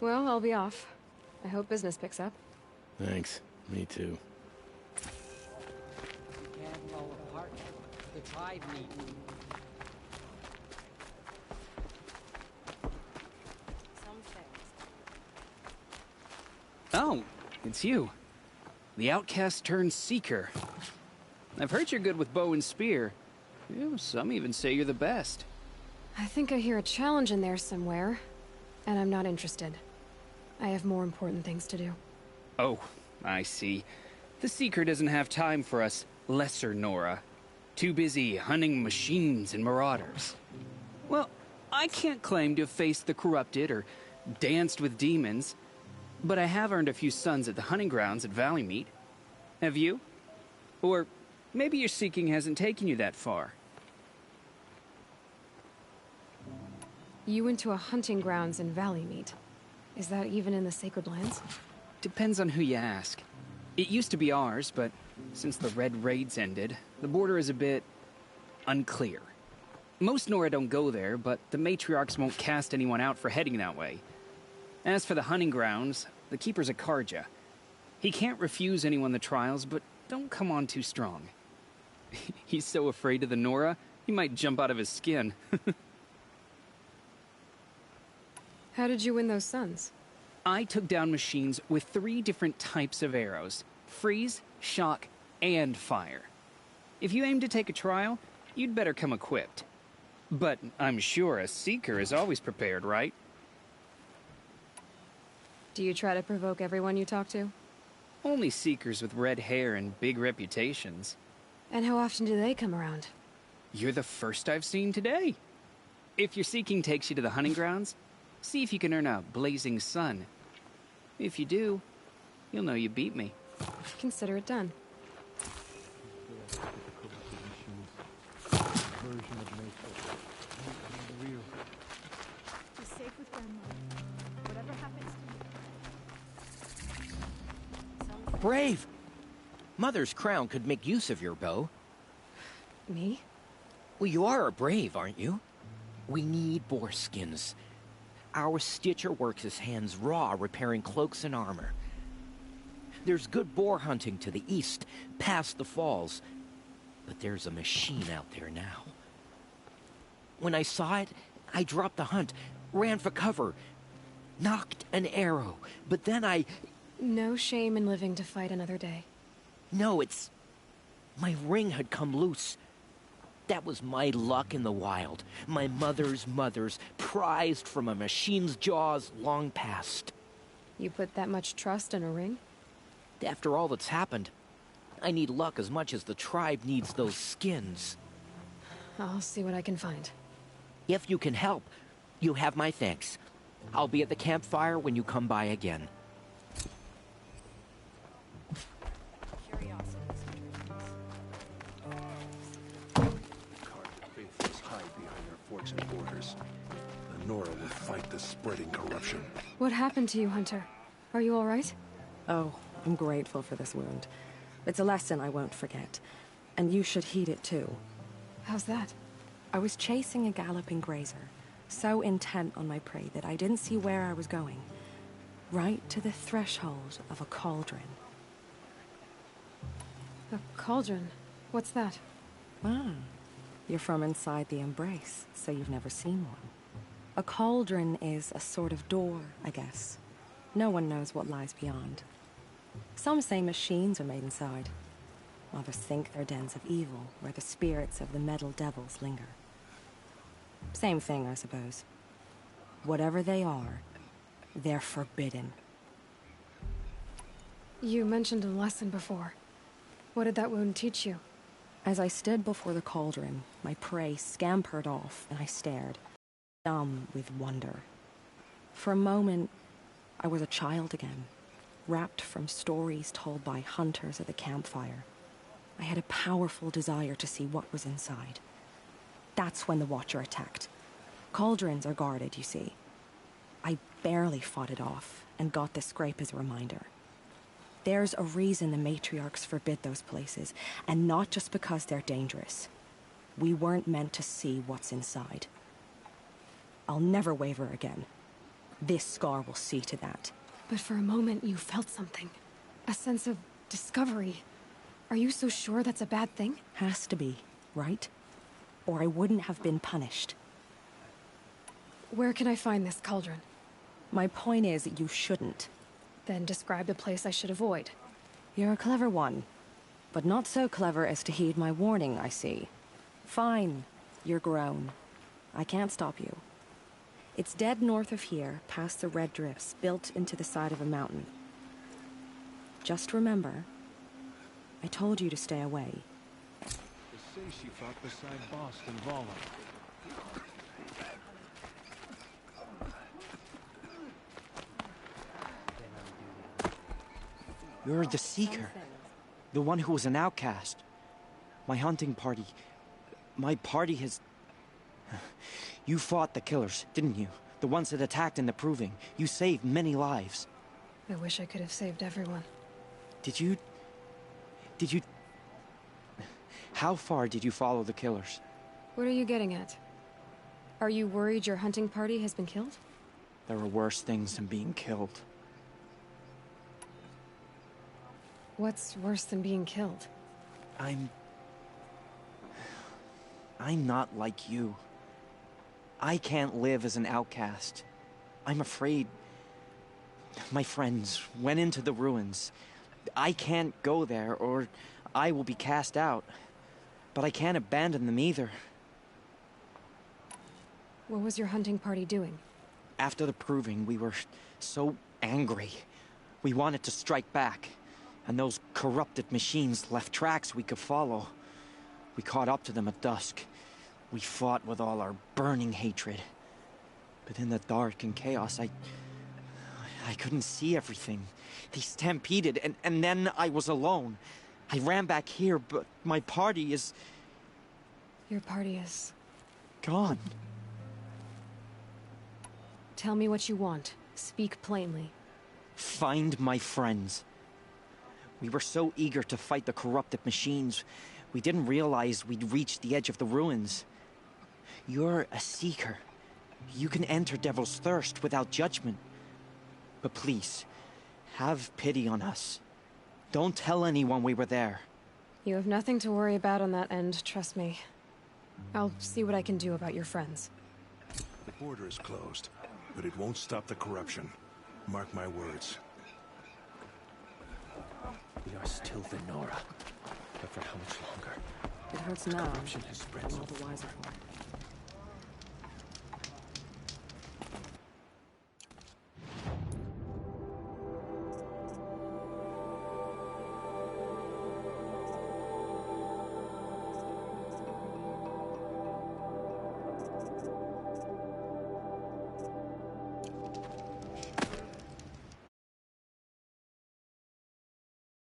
Well, I'll be off. I hope business picks up. Thanks. Me too. You can't blow apart the tribe meet. Oh, it's you. The outcast turned seeker. I've heard you're good with bow and spear. Some even say you're the best. I think I hear a challenge in there somewhere, and I'm not interested. I have more important things to do. Oh, I see. The Seeker doesn't have time for us lesser Nora. Too busy hunting machines and marauders. Well, I can't claim to have faced the corrupted or danced with demons, but I have earned a few sons at the hunting grounds at Valley Meet. Have you? Or maybe your seeking hasn't taken you that far. You went to a hunting grounds in Valley Meet. Is that even in the Sacred Lands? Depends on who you ask. It used to be ours, but since the Red Raids ended, the border is a bit unclear. Most Nora don't go there, but the matriarchs won't cast anyone out for heading that way. As for the hunting grounds, the keeper's a Carja. He can't refuse anyone the trials, but don't come on too strong. He's so afraid of the Nora, he might jump out of his skin. How did you win those sons? I took down machines with 3 different types of arrows. Freeze, shock, and fire. If you aim to take a trial, you'd better come equipped. But I'm sure a Seeker is always prepared, right? Do you try to provoke everyone you talk to? Only Seekers with red hair and big reputations. And how often do they come around? You're the first I've seen today. If your seeking takes you to the hunting grounds, see if you can earn a blazing sun. If you do, you'll know you beat me. Consider it done. Be safe with Grandma. Whatever happens to me. Brave! Mother's Crown could make use of your bow. Me? Well, you are a brave, aren't you? We need boar skins. Our Stitcher works his hands raw repairing cloaks and armor. There's good boar hunting to the east, past the falls. But there's a machine out there now. When I saw it, I dropped the hunt, ran for cover. Knocked an arrow, but then I... No shame in living to fight another day. No, it's... My ring had come loose. That was my luck in the wild. My mother's prized from a machine's jaws long past. You put that much trust in a ring? After all that's happened, I need luck as much as the tribe needs those skins. I'll see what I can find. If you can help, you have my thanks. I'll be at the campfire when you come by again. And borders. The Nora will fight the spreading corruption. What happened to you, Hunter? Are you all right? Oh, I'm grateful for this wound. It's a lesson I won't forget. And you should heed it too. How's that? I was chasing a galloping grazer, so intent on my prey that I didn't see where I was going. Right to the threshold of a cauldron. A cauldron? What's that? Ah. You're from inside the Embrace, so you've never seen one. A cauldron is a sort of door, I guess. No one knows what lies beyond. Some say machines are made inside. Others think they're dens of evil, where the spirits of the metal devils linger. Same thing, I suppose. Whatever they are, they're forbidden. You mentioned a lesson before. What did that wound teach you? As I stood before the cauldron, my prey scampered off, and I stared, dumb with wonder. For a moment, I was a child again, wrapped from stories told by hunters at the campfire. I had a powerful desire to see what was inside. That's when the Watcher attacked. Cauldrons are guarded, you see. I barely fought it off, and got the scrape as a reminder. There's a reason the matriarchs forbid those places, and not just because they're dangerous. We weren't meant to see what's inside. I'll never waver again. This scar will see to that. But for a moment you felt something. A sense of discovery. Are you so sure that's a bad thing? Has to be, right? Or I wouldn't have been punished. Where can I find this cauldron? My point is, you shouldn't. Then describe the place I should avoid. You're a clever one, but not so clever as to heed my warning, I see. Fine, you're grown. I can't stop you. It's dead north of here, past the red drifts, built into the side of a mountain. Just remember, I told you to stay away. They say she fought beside Boston Vala. You're the Seeker. The one who was an outcast. My hunting party. My party has... You fought the killers, didn't you? The ones that attacked in the Proving. You saved many lives. I wish I could have saved everyone. Did you... How far did you follow the killers? What are you getting at? Are you worried your hunting party has been killed? There are worse things than being killed. What's worse than being killed? I'm not like you. I can't live as an outcast. I'm afraid. My friends went into the ruins. I can't go there, or I will be cast out. But I can't abandon them either. What was your hunting party doing? After the Proving, we were so angry. We wanted to strike back. And those corrupted machines left tracks we could follow. We caught up to them at dusk. We fought with all our burning hatred. But in the dark and chaos, I couldn't see everything. They stampeded, and then I was alone. I ran back here, but my party is... Your party is... gone. Tell me what you want. Speak plainly. Find my friends. We were so eager to fight the corrupted machines, we didn't realize we'd reached the edge of the ruins. You're a Seeker. You can enter Devil's Thirst without judgment. But please, have pity on us. Don't tell anyone we were there. You have nothing to worry about on that end, trust me. I'll see what I can do about your friends. The border is closed. but it won't stop the corruption. Mark my words. We are still the Nora. But for how much longer? It hurts now. Corruption has spread I'm so all the far. wiser for it.